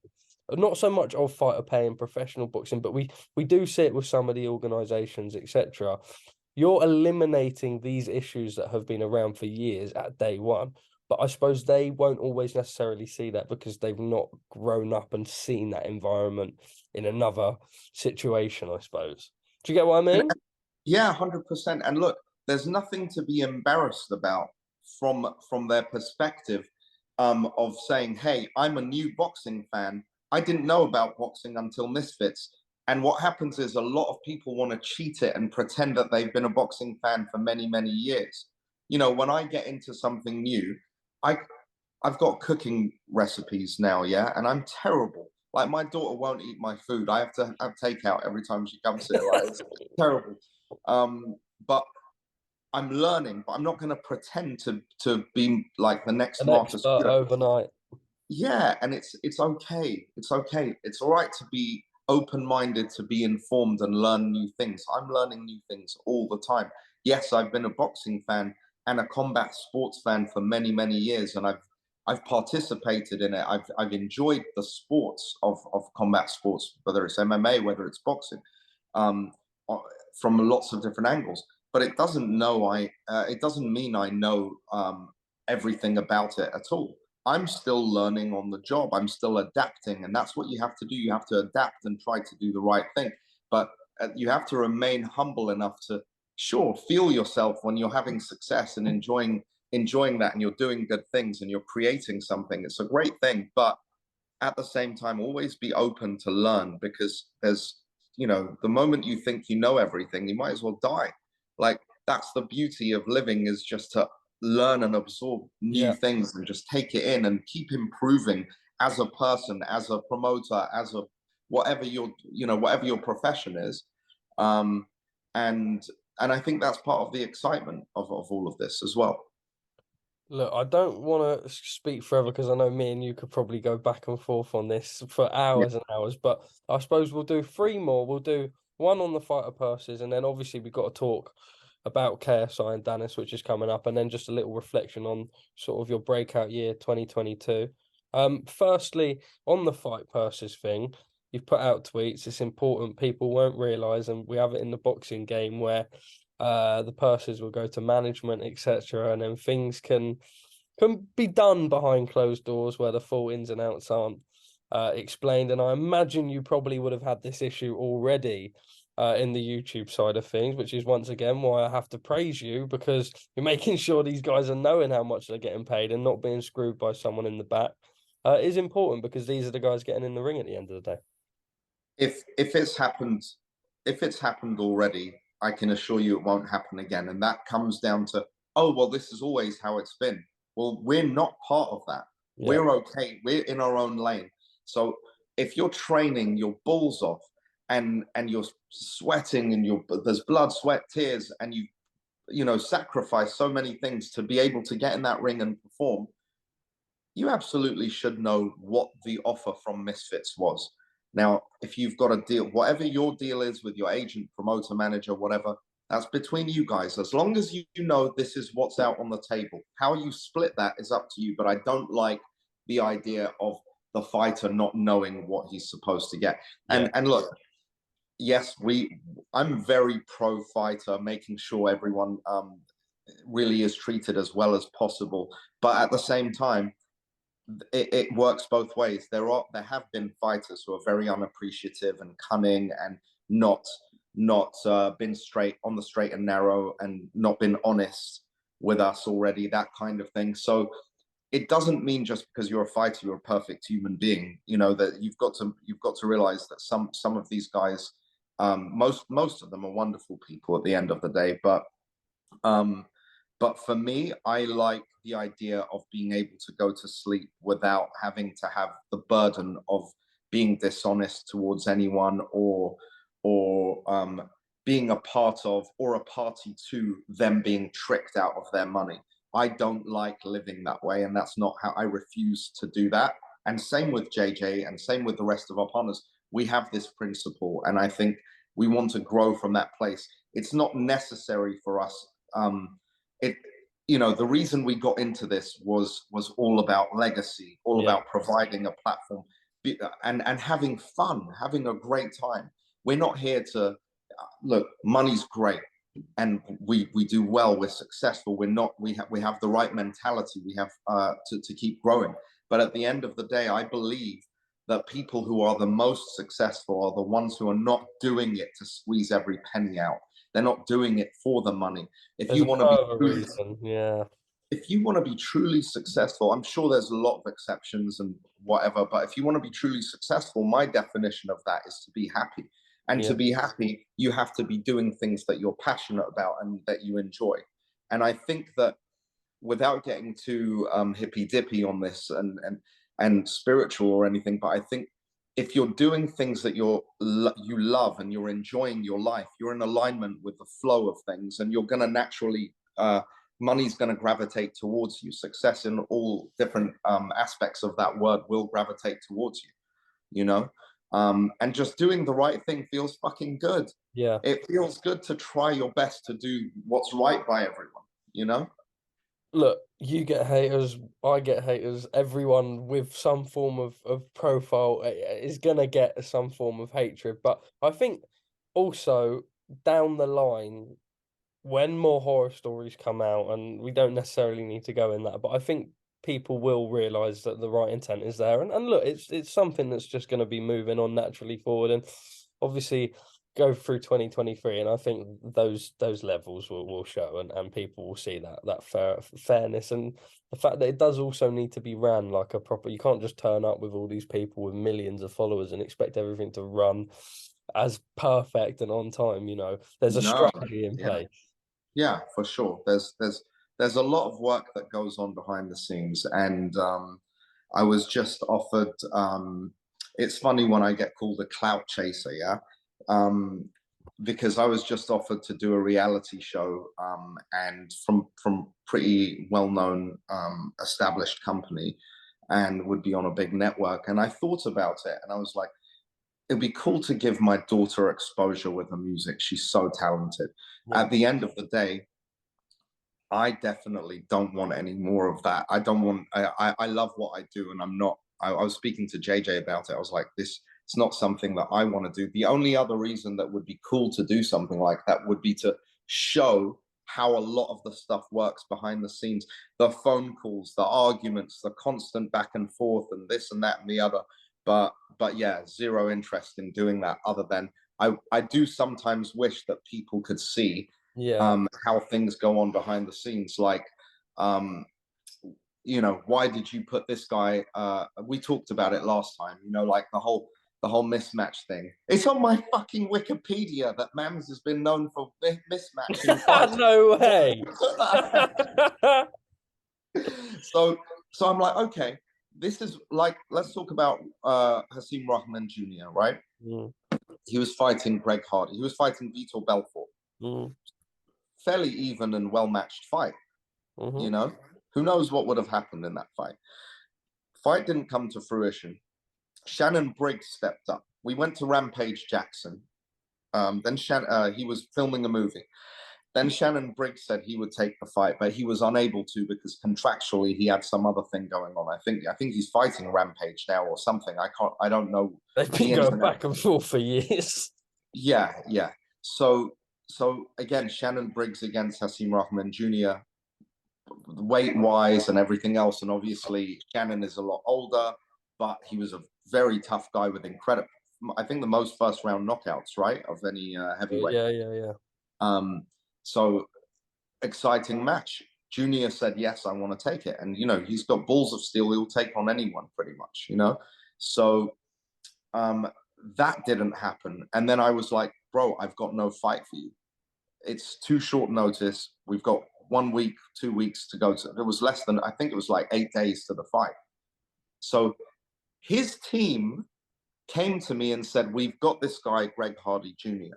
not so much of fighter pay in professional boxing, but we do see it with some of the organizations, etc. You're eliminating these issues that have been around for years at day one. But I suppose they won't always necessarily see that because they've not grown up and seen that environment in another situation, I suppose. Do you get what I mean? Yeah, 100%. And look, there's nothing to be embarrassed about from their perspective, of saying, hey, I'm a new boxing fan. I didn't know about boxing until Misfits. And what happens is a lot of people want to cheat it and pretend that they've been a boxing fan for many, many years. When I get into something new, I've got cooking recipes now, yeah, and I'm terrible. Like, my daughter won't eat my food. I have to have takeout every time she comes here. Like, it's terrible. But I'm learning. But I'm not going to pretend to be like the next An Marcus. expert overnight. Yeah, and it's okay. It's okay. It's all right to be open-minded, to be informed and learn new things. I'm learning new things all the time. Yes, I've been a boxing fan and a combat sports fan for many, many years, and I've participated in it. I've enjoyed the sports of combat sports, whether it's MMA, whether it's boxing, um, from lots of different angles. But it doesn't it doesn't mean I know everything about it at all. I'm still learning on the job. I'm still adapting, and that's what you have to do. You have to adapt and try to do the right thing. But you have to remain humble enough to, sure, feel yourself when you're having success and enjoying enjoying that and you're doing good things and you're creating something, it's a great thing. But at the same time, always be open to learn, because there's, the moment you think you know everything, you might as well die. Like, that's the beauty of living, is just to learn and absorb new Yeah. things and just take it in and keep improving as a person, as a promoter, as a whatever whatever your profession is. Um, and and I think that's part of the excitement of all of this as well. Look, I don't want to speak forever because I know me and you could probably go back and forth on this for Yeah. hours and hours, but I suppose we'll do three more. We'll do one on the fighter purses, and then obviously we've got to talk about KSI and Danis, which is coming up, and then just a little reflection on sort of your breakout year 2022. Firstly, on the fight purses thing, you've put out tweets. It's important. People won't realize, and we have it in the boxing game where the purses will go to management, etc., and then things can be done behind closed doors where the full ins and outs aren't explained. And I imagine you probably would have had this issue already in the YouTube side of things, which is once again why I have to praise you, because you're making sure these guys are knowing how much they're getting paid and not being screwed by someone in the back. Is important because these are the guys getting in the ring at the end of the day. If it's happened already, I can assure you it won't happen again. And that comes down to, oh well, this is always how it's been. Well, we're not part of that. Yeah, We're okay. We're in our own lane. So if you're training your balls off, and you're sweating and there's blood, sweat, tears, and you sacrifice so many things to be able to get in that ring and perform, you absolutely should know what the offer from Misfits was. Now, if you've got a deal, whatever your deal is with your agent, promoter, manager, whatever, that's between you guys. As long as you know this is what's out on the table. How you split that is up to you. But I don't like the idea of the fighter not knowing what he's supposed to get. yeah, And look, yes, I'm very pro fighter, making sure everyone really is treated as well as possible. But at the same time, it works both ways. There have been fighters who are very unappreciative and cunning and not been straight on the straight and narrow and not been honest with us already, that kind of thing. So it doesn't mean just because you're a fighter you're a perfect human being. That you've got to realize that some of these guys, most of them are wonderful people at the end of the day, um but for me, I like the idea of being able to go to sleep without having to have the burden of being dishonest towards anyone, or being a part of or a party to them being tricked out of their money. I don't like living that way, and that's not how I refuse to do that. And same with JJ, and same with the rest of our partners. We have this principle, and I think we want to grow from that place. It's not necessary for us. It The reason we got into this was all about legacy, all yeah, about providing a platform, and having fun, having a great time. We're not here to look. Money's great, and we do well. We're successful. We have the right mentality. We have to keep growing. But at the end of the day, I believe that people who are the most successful are the ones who are not doing it to squeeze every penny out. They're not doing it for the money. If there's you a want to be further truly, reason. Yeah, if you want to be truly successful, I'm sure there's a lot of exceptions and whatever, but if you want to be truly successful, my definition of that is to be happy. And yeah, to be happy, you have to be doing things that you're passionate about and that you enjoy. And I think that, without getting too hippy dippy on this and spiritual or anything, but I think if you're doing things that you love and you're enjoying your life, you're in alignment with the flow of things, and you're going to naturally money's going to gravitate towards you. Success in all different aspects of that word will gravitate towards you. You know, and just doing the right thing feels fucking good. yeah. It feels good to try your best to do what's right by everyone. You know. Look, you get haters, I get haters. Everyone with some form of profile is gonna get some form of hatred. But I think also down the line, when more horror stories come out, and we don't necessarily need to go in that, but I think people will realize that the right intent is there. And look, it's something that's just going to be moving on naturally forward. And obviously, go through 2023, and I think those levels will show, and people will see that fairness, and the fact that it does also need to be ran like a proper. You can't just turn up with all these people with millions of followers and expect everything to run as perfect and on time. You know, there's a No, strategy in yeah, place. yeah, for sure. There's a lot of work that goes on behind the scenes, and I was just offered. It's funny when I get called a clout chaser, yeah, because I was just offered to do a reality show, and from pretty well known established company, and would be on a big network. And I thought about it, and I was like, it'd be cool to give my daughter exposure with her music. She's so talented. Yeah. At the end of the day, I definitely don't want any more of that. I don't want. I love what I do, and I'm not. I was speaking to JJ about it. I was like, this. It's not something that I want to do. The only other reason that would be cool to do something like that would be to show how a lot of the stuff works behind the scenes. The phone calls, the arguments, the constant back and forth, and this and that and the other. But yeah, zero interest in doing that. Other than I do sometimes wish that people could see Yeah. how things go on behind the scenes. Like, um, you know, why did you put this guy? We talked about it last time. You know, like the whole mismatch thing. It's on my fucking Wikipedia that Mams has been known for mismatching fights. No way. So I'm like, okay, this is like, let's talk about Hasim Rahman Jr., right? Mm, He was fighting Greg Hardy. He was fighting Vitor Belfort. mm, Fairly even and well matched fight. You mhm. know, who knows what would have happened in that fight? Fight didn't come to fruition. Shannon Briggs stepped up. We went to Rampage Jackson. Then he was filming a movie. Then Shannon Briggs said he would take the fight, but he was unable to because contractually he had some other thing going on. I think he's fighting Rampage now or something. I don't know They've been the ins going and outs. back and forth for years. Yeah, yeah. So again, Shannon Briggs against Hasim Rahman Jr. weight wise and everything else. And obviously, Shannon is a lot older, but he was a very tough guy with incredible, I think the most first round knockouts, right, of any heavyweight. Yeah. So exciting match. Junior said, yes, I want to take it. And, you know, he's got balls of steel. He'll take on anyone pretty much, you know? So that didn't happen. And then I was like, bro, I've got no fight for you. It's too short notice. We've got 1 week, 2 weeks to go. It was less than, I think it was like 8 days to the fight. So his team came to me and said, we've got this guy, Greg Hardy Jr.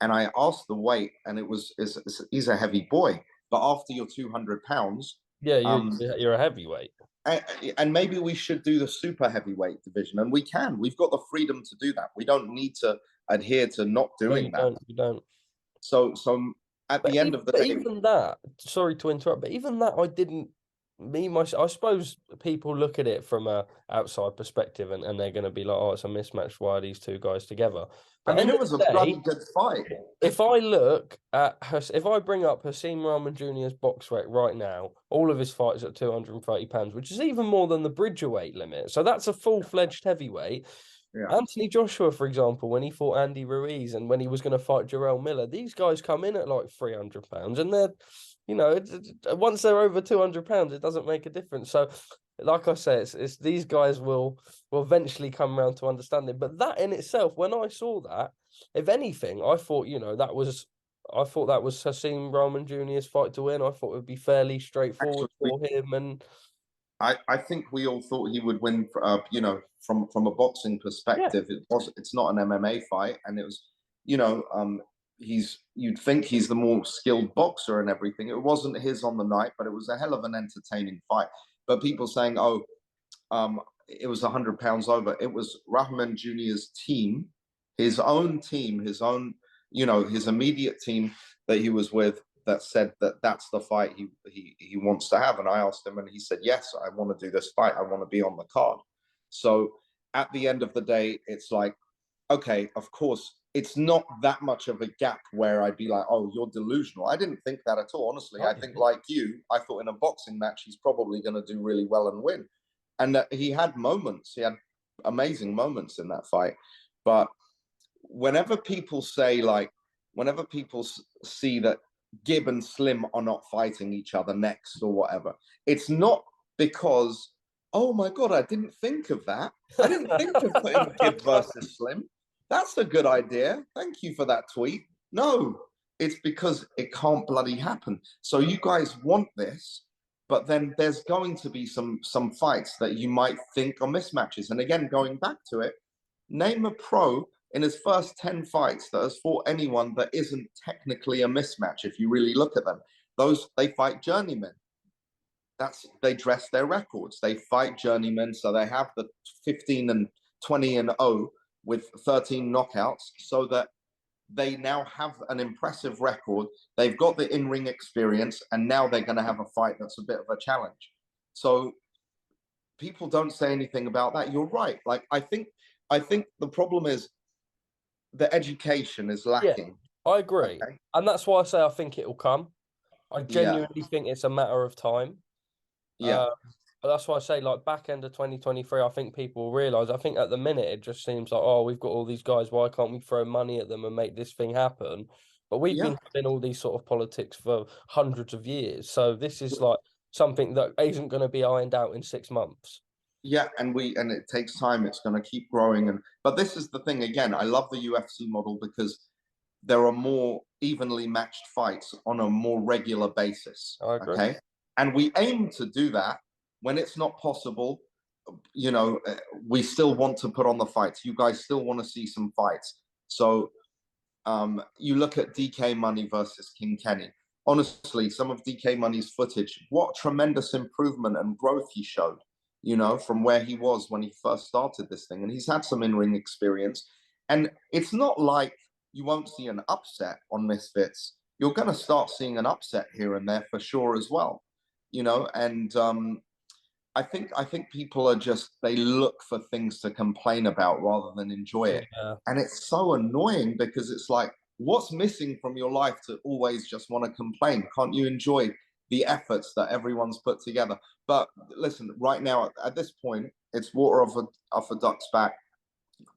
And I asked the weight, and he's a heavy boy. But after you're 200 pounds, Yeah, you're a heavyweight. and maybe we should do the super heavyweight division. And we can. We've got the freedom to do that. We don't need to adhere to not No, doing you that. don't. You don't. So at But the end even, of the but day, even that, sorry to interrupt, but even that, I didn't. I suppose people look at it from a outside perspective, and they're going to be like, "Oh, it's a mismatch. Why are these two guys together?" I But mean, end it of was a the day, bloody good fight. if I look at if I bring up Hasim Rahman Jr.'s box rate right now, all of his fights at 230 pounds, which is even more than the Bridgerweight limit. So that's a full-fledged heavyweight. Yeah. Anthony Joshua, for example, when he fought Andy Ruiz and when he was going to fight Jarrell Miller, these guys come in at like 300 pounds, and they're, you know, once they're over 200 pounds, it doesn't make a difference. So, like I say, it's these guys will eventually come around to understanding. But that in itself, when I saw that, if anything, I thought, you know, I thought that was Hasim Rahman Jr.'s fight to win. I thought it would be fairly straightforward Actually, for him, and I think we all thought he would win. You know, from a boxing yeah, perspective, it's not an MMA fight, and it was, you know, you'd think he's the more skilled boxer and everything. It wasn't his on the night, but it was a hell of an entertaining fight. But people saying, oh, it was 100 pounds over. It was Rahman Jr.'s team, his own, you know, his immediate team that he was with that said that that's the fight he wants to have. And I asked him, and he said, yes, I want to do this fight. I want to be on the card. So at the end of the day, it's like, okay, of course, it's not that much of a gap where I'd be like, oh, you're delusional. I didn't think that at all. Honestly, I think like you, I thought in a boxing match, he's probably going to do really well and win. And he had moments, he had amazing moments in that fight. But whenever people say like, whenever people see that Gib and Slim are not fighting each other next or whatever, it's not because, oh my God, I didn't think of that. I didn't think of putting Gib versus Slim. That's a good idea. Thank you for that tweet. No, it's because it can't bloody happen. So you guys want this, but then there's going to be some fights that you might think are mismatches. And again, going back to it, name a pro in his first 10 fights that has fought anyone that isn't technically a mismatch. If you really look at them, those, they fight journeymen. They dress their records. They fight journeymen, so they have the 15 and 20 and 0 with 13 knockouts, so that they now have an impressive record. They've got the in-ring experience, and now they're going to have a fight that's a bit of a challenge. So people don't say anything about that. You're right. Like, I think the problem is the education is Yeah, lacking. I agree. Okay? And that's why I say I think it will come. I Yeah, genuinely think it's a matter of time. yeah, Uh, but that's why I say, like, back end of 2023, I think people will realise. I think at the minute, it just seems like, oh, we've got all these guys. Why can't we throw money at them and make this thing happen? But we've yeah. been in all these sort of politics for hundreds of years. So this is like something that isn't going to be ironed out in 6 months. Yeah, and it takes time. It's going to keep growing, and but this is the thing again. I love the UFC model because there are more evenly matched fights on a more regular basis. I agree. Okay, and we aim to do that. When it's not possible, you know, we still want to put on the fights. You guys still want to see some fights. So you look at DK Money versus King Kenny. Honestly, some of DK Money's footage, what tremendous improvement and growth he showed, you know, from where he was when he first started this thing. And he's had some in-ring experience. And it's not like you won't see an upset on Misfits. You're going to start seeing an upset here and there for sure as well, you know. And I think people are just, they look for things to complain about rather than enjoy it. Yeah. And it's so annoying because it's like, what's missing from your life to always just want to complain? Can't you enjoy the efforts that everyone's put together? But listen, right now at this point, it's water off a duck's back.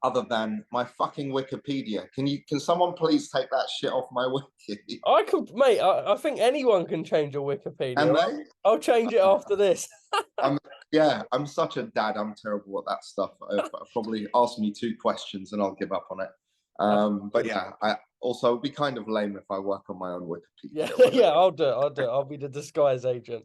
Other than my fucking Wikipedia, can someone please take that shit off my wiki? I could, mate. I think anyone can change your And Wikipedia. they, I'll change it after this. I'm yeah, I'm such a dad. I'm terrible at that stuff. Probably ask me 2 questions and I'll give up on it. That's But good. yeah, I also it'd be kind of lame if I work on my own Yeah, Wikipedia. But yeah, I'll do it. I'll do it. I'll be the disguise agent.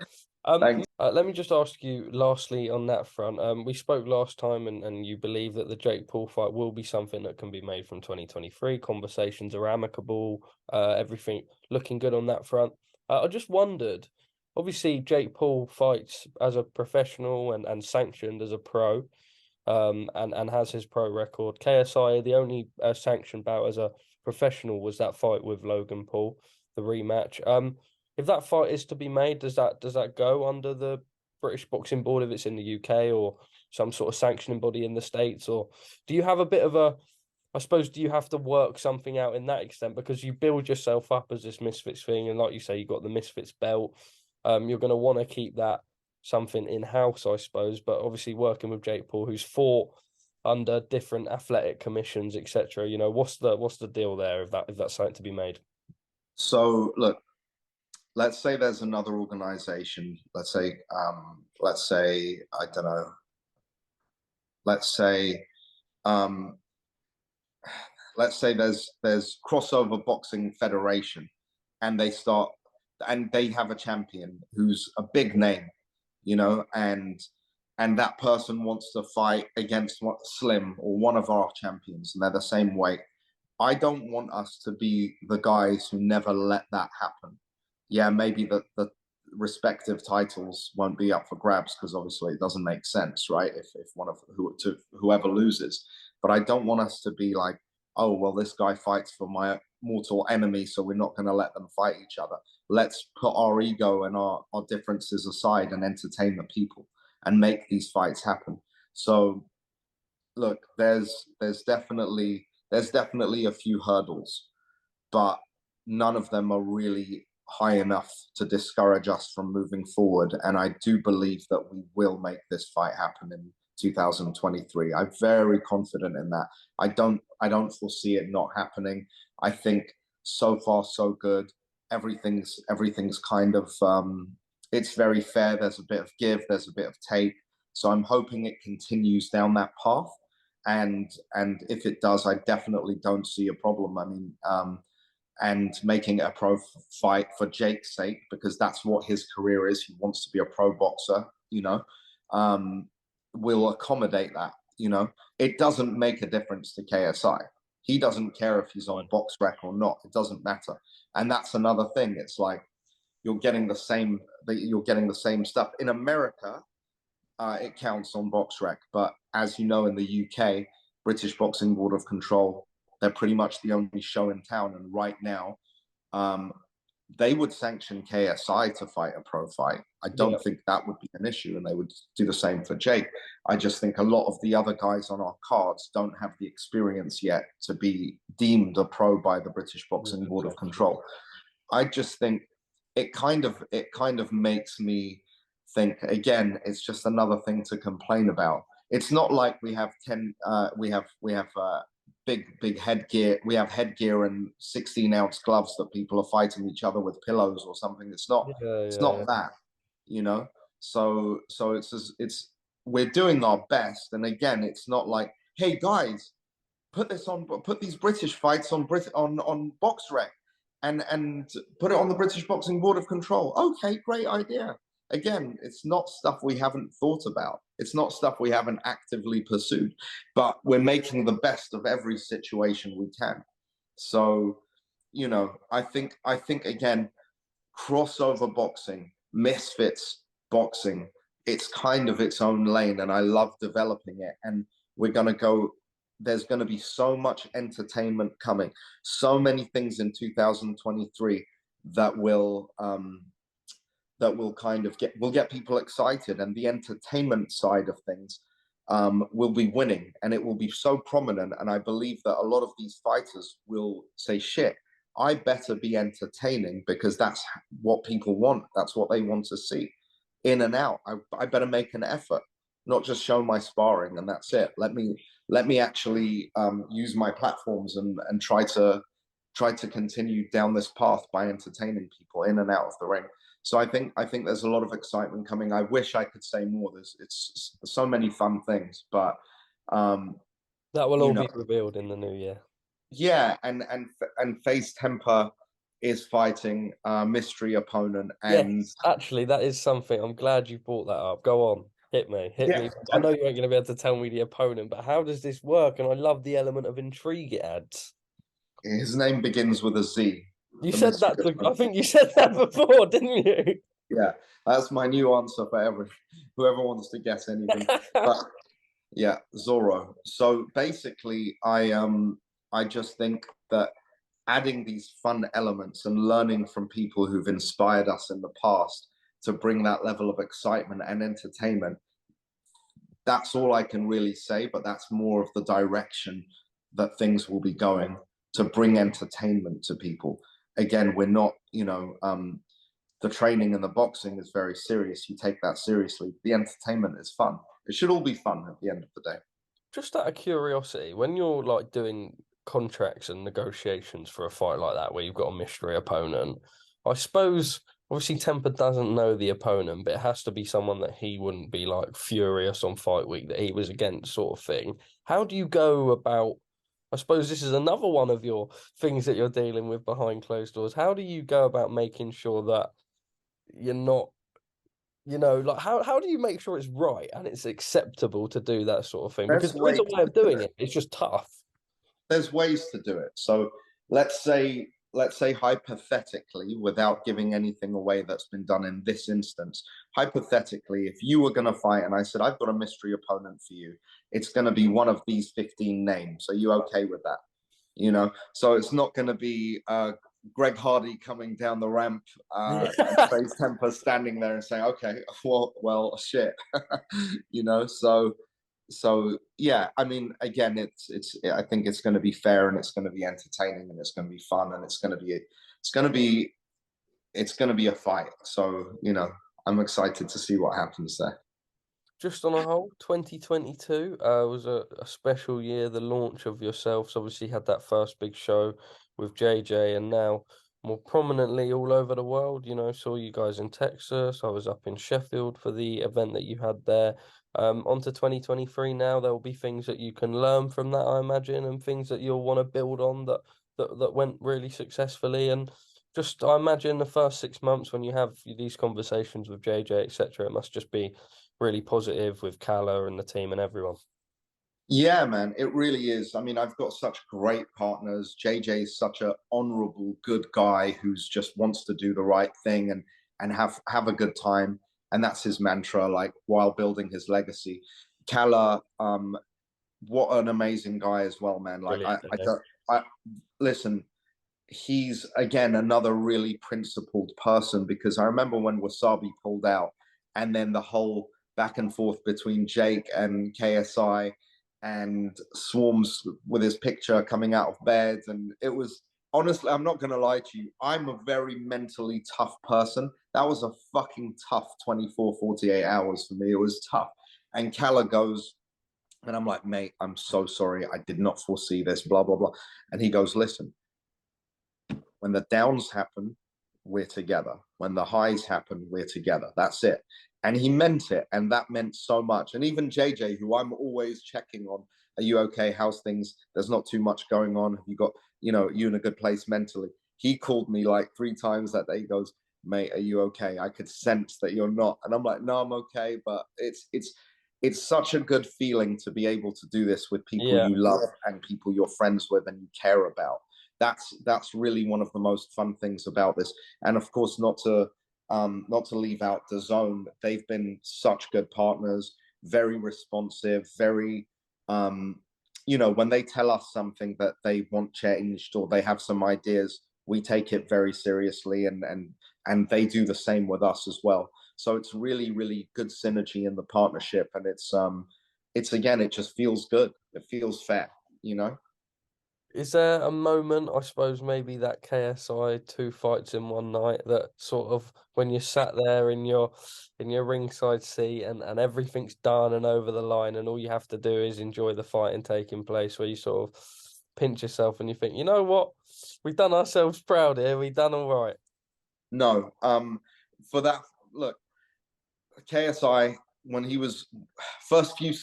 thanks. Let me just ask you lastly on that front. We spoke last time and you believe that the Jake Paul fight will be something that can be made from 2023. Conversations are amicable, everything looking good on that front. I just wondered, obviously Jake Paul fights as a professional and sanctioned as a pro, and has his pro record. KSI, the only sanctioned bout as a professional was that fight with Logan Paul, the rematch. If that fight is to be made, does that go under the British Boxing Board if it's in the UK or some sort of sanctioning body in the States? Or do you have a bit of a, I suppose, do you have to work something out in that extent because you build yourself up as this Misfits thing, and like you say, you got the Misfits belt. You're going to want to keep that something in house, I suppose. But obviously, working with Jake Paul, who's fought under different athletic commissions, etc. You know, what's the deal there if that's something to be made? So look, let's say there's another organization. Let's say I don't know. Let's say um, let's say there's crossover boxing federation, and they have a champion who's a big name, you know, and that person wants to fight against Slim or one of our champions, and they're the same weight. I don't want us to be the guys who never let that happen. Yeah, maybe the respective titles won't be up for grabs because obviously it doesn't make sense, right? If one of whoever loses, but I don't want us to be like, oh well, this guy fights for my mortal enemy, so we're not going to let them fight each other. Let's put our ego and our differences aside and entertain the people and make these fights happen. So look, there's definitely a few hurdles, but none of them are really high enough to discourage us from moving forward. And I do believe that we will make this fight happen in 2023. I'm very confident in that. I don't foresee it not happening. I think so far so good. Everything's kind of it's very fair. There's a bit of give, there's a bit of take. So I'm hoping it continues down that path. And if it does, I definitely don't see a problem. I mean, and making it a pro fight for Jake's sake, because that's what his career is. He wants to be a pro boxer, will accommodate that. It doesn't make a difference to KSI. He doesn't care if he's on BoxRec or not. It doesn't matter. And that's another thing. It's like you're getting the same stuff. In America, it counts on BoxRec, but as you know, in the UK, British Boxing Board of Control, they're pretty much the only show in town. And right now, they would sanction KSI to fight a pro fight. I don't think that would be an issue, and they would do the same for Jake. I just think a lot of the other guys on our cards don't have the experience yet to be deemed a pro by the British Boxing Board of Control. I just think it kind of makes me think, again, it's just another thing to complain about. It's not like we have big headgear. We have headgear and 16-ounce gloves that people are fighting each other with pillows or something. It's not that, So it's we're doing our best. And again, it's not like, hey guys, put these British fights on BoxRec and put it on the British Boxing Board of Control. Okay, great idea. Again, it's not stuff we haven't thought about. It's not stuff we haven't actively pursued, but we're making the best of every situation we can. So, I think again, crossover boxing, misfits boxing, it's kind of its own lane, and I love developing it. And there's going to be so much entertainment coming, so many things in 2023 that will kind of get people excited, and the entertainment side of things will be winning, and it will be so prominent. And I believe that a lot of these fighters will say, shit, I better be entertaining, because that's what people want. That's what they want to see. In and out. I better make an effort, not just show my sparring and that's it. Let me actually use my platforms and try to continue down this path by entertaining people in and out of the ring. So I think there's a lot of excitement coming. I wish I could say more. It's so many fun things, but that will all be revealed in the new year. Yeah, and FaZe Temper is fighting a mystery opponent. And yes, actually, that is something. I'm glad you brought that up. Go on, hit me. I know you ain't going to be able to tell me the opponent, but how does this work? And I love the element of intrigue it adds. His name begins with a Z. You said that. I think you said that before, didn't you? Yeah, that's my new answer for whoever wants to guess anything. But yeah, Zorro. So basically, I just think that adding these fun elements and learning from people who've inspired us in the past to bring that level of excitement and entertainment, that's all I can really say. But that's more of the direction that things will be going, to bring entertainment to people. Again, we're not, the training and the boxing is very serious. You take that seriously. The entertainment is fun. It should all be fun at the end of the day. Just out of curiosity, when you're like doing contracts and negotiations for a fight like that, where you've got a mystery opponent, I suppose obviously Temper doesn't know the opponent, but it has to be someone that he wouldn't be like furious on fight week that he was against, sort of thing. How do you go about? I suppose this is another one of your things that you're dealing with behind closed doors. How do you go about making sure that you're not, like how do you make sure it's right and it's acceptable to do that sort of thing? Because there is a way of doing it. It's just tough. There's ways to do it. So let's say hypothetically, without giving anything away that's been done in this instance, hypothetically, if you were going to fight and I said, I've got a mystery opponent for you, it's going to be one of these 15 names. Are you okay with that? So it's not going to be Greg Hardy coming down the ramp and FaZe Temper standing there and saying, okay, well shit. So yeah, I mean, again, I think it's going to be fair, and it's going to be entertaining, and it's going to be fun, and it's going to be a fight. So I'm excited to see what happens there. just on a whole, 2022 was a special year. The launch of yourselves obviously had that first big show with JJ, and now more prominently all over the world. You know, saw you guys in Texas. I was up in Sheffield for the event that you had there. On to 2023 now. There will be things that you can learn from that, I imagine, and things that you'll want to build on that went really successfully. And just, I imagine the first 6 months when you have these conversations with JJ, etc., it must just be really positive with Kala and the team and everyone. Yeah, man, it really is. I mean, I've got such great partners. JJ is such an honorable, good guy who's just wants to do the right thing and have a good time, and that's his mantra. Like while building his legacy, Kala, what an amazing guy as well, man. Like Brilliant. I listen. He's again another really principled person because I remember when Wasabi pulled out, and then the whole back and forth between Jake and KSI and Swarms with his picture coming out of bed. And it was honestly, I'm not going to lie to you, I'm a very mentally tough person. That was a fucking tough 24, 48 hours for me. It was tough. And Kala goes, and I'm like, mate, I'm so sorry. I did not foresee this, blah, blah, blah. And he goes, listen, when the downs happen, we're together. When the highs happen, we're together. That's it. And he meant it. And that meant so much. And even JJ, who I'm always checking on, are you okay? How's things? There's not too much going on. Have you got, you in a good place mentally? He called me like 3 times that day. He goes, mate, are you okay? I could sense that you're not. And I'm like, no, I'm okay. But it's such a good feeling to be able to do this with people Yeah. you love and people you're friends with and you care about. That's really one of the most fun things about this. And of course, not to leave out the zone. They've been such good partners, very responsive, very when they tell us something that they want changed or they have some ideas, we take it very seriously, and they do the same with us as well. So it's really, really good synergy in the partnership, and it's again, it just feels good. It feels fair, you know. Is there a moment, I suppose, maybe that KSI 2 fights in one night, that sort of when you sat there in your ringside seat and everything's done and over the line and all you have to do is enjoy the fighting taking place, where you sort of pinch yourself and you think, you know what, we've done ourselves proud here, we've done all right. No, for that, look, KSI, when he was first 15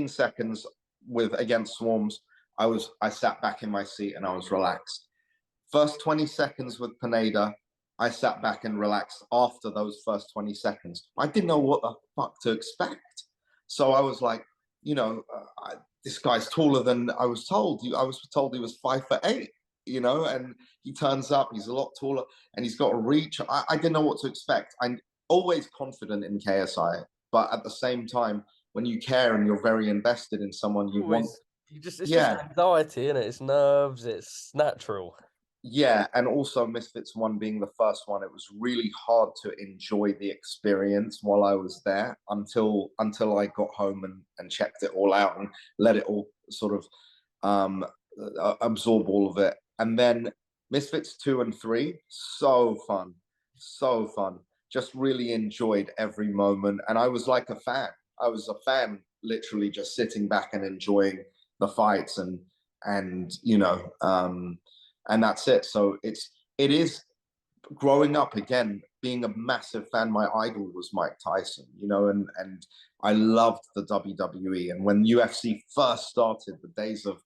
seconds with against Swarms, I sat back in my seat and I was relaxed. First 20 seconds with Pineda, I sat back and relaxed after those first 20 seconds. I didn't know what the fuck to expect. So I was like, this guy's taller than I was told. I was told he was 5'8", and he turns up, he's a lot taller and he's got a reach. I didn't know what to expect. I'm always confident in KSI, but at the same time, when you care and you're very invested in someone, you want, Always, it's just yeah, anxiety, isn't it? It's nerves, it's natural. yeah, and also Misfits one being the first one, it was really hard to enjoy the experience while I was there until I got home and checked it all out and let it all sort of absorb all of it. And then Misfits 2 and 3, so fun, so fun. Just really enjoyed every moment, and I was like a fan. I was a fan, literally just sitting back and enjoying the fights and that's it. So it is growing up again, being a massive fan. My idol was Mike Tyson, and I loved the WWE. And when UFC first started, the days of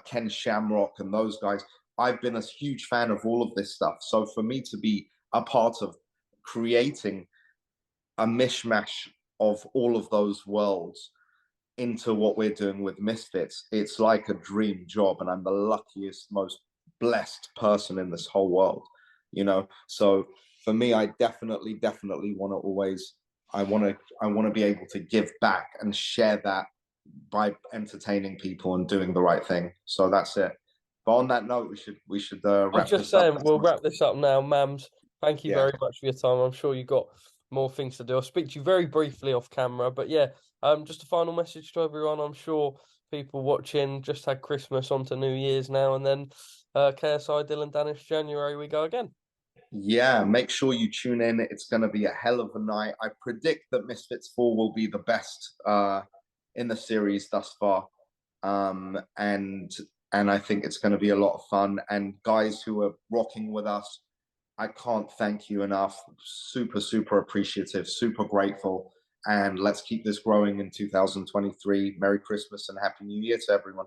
Ken Shamrock and those guys, I've been a huge fan of all of this stuff. So for me to be a part of creating a mishmash of all of those worlds into what we're doing with Misfits, it's like a dream job, and I'm the luckiest, most blessed person in this whole world. So for me, I definitely want to always, I want to be able to give back and share that by entertaining people and doing the right thing. So that's it. But on that note, we should I was wrap just this up. saying, we'll wrap this up now, Mams. Thank you Yeah. very much for your time. I'm sure you got more things to do. I'll speak to you very briefly off camera, but yeah, just a final message to everyone. I'm sure people watching just had Christmas onto New Year's now, and then KSI Dylan Danis January we go again. Yeah, make sure you tune in. It's going to be a hell of a night. I predict that Misfits 4 will be the best in the series thus far. Um, and and I think it's going to be a lot of fun. And guys who are rocking with us, I can't thank you enough. Super, super appreciative, super grateful. And let's keep this growing in 2023. Merry Christmas and Happy New Year to everyone.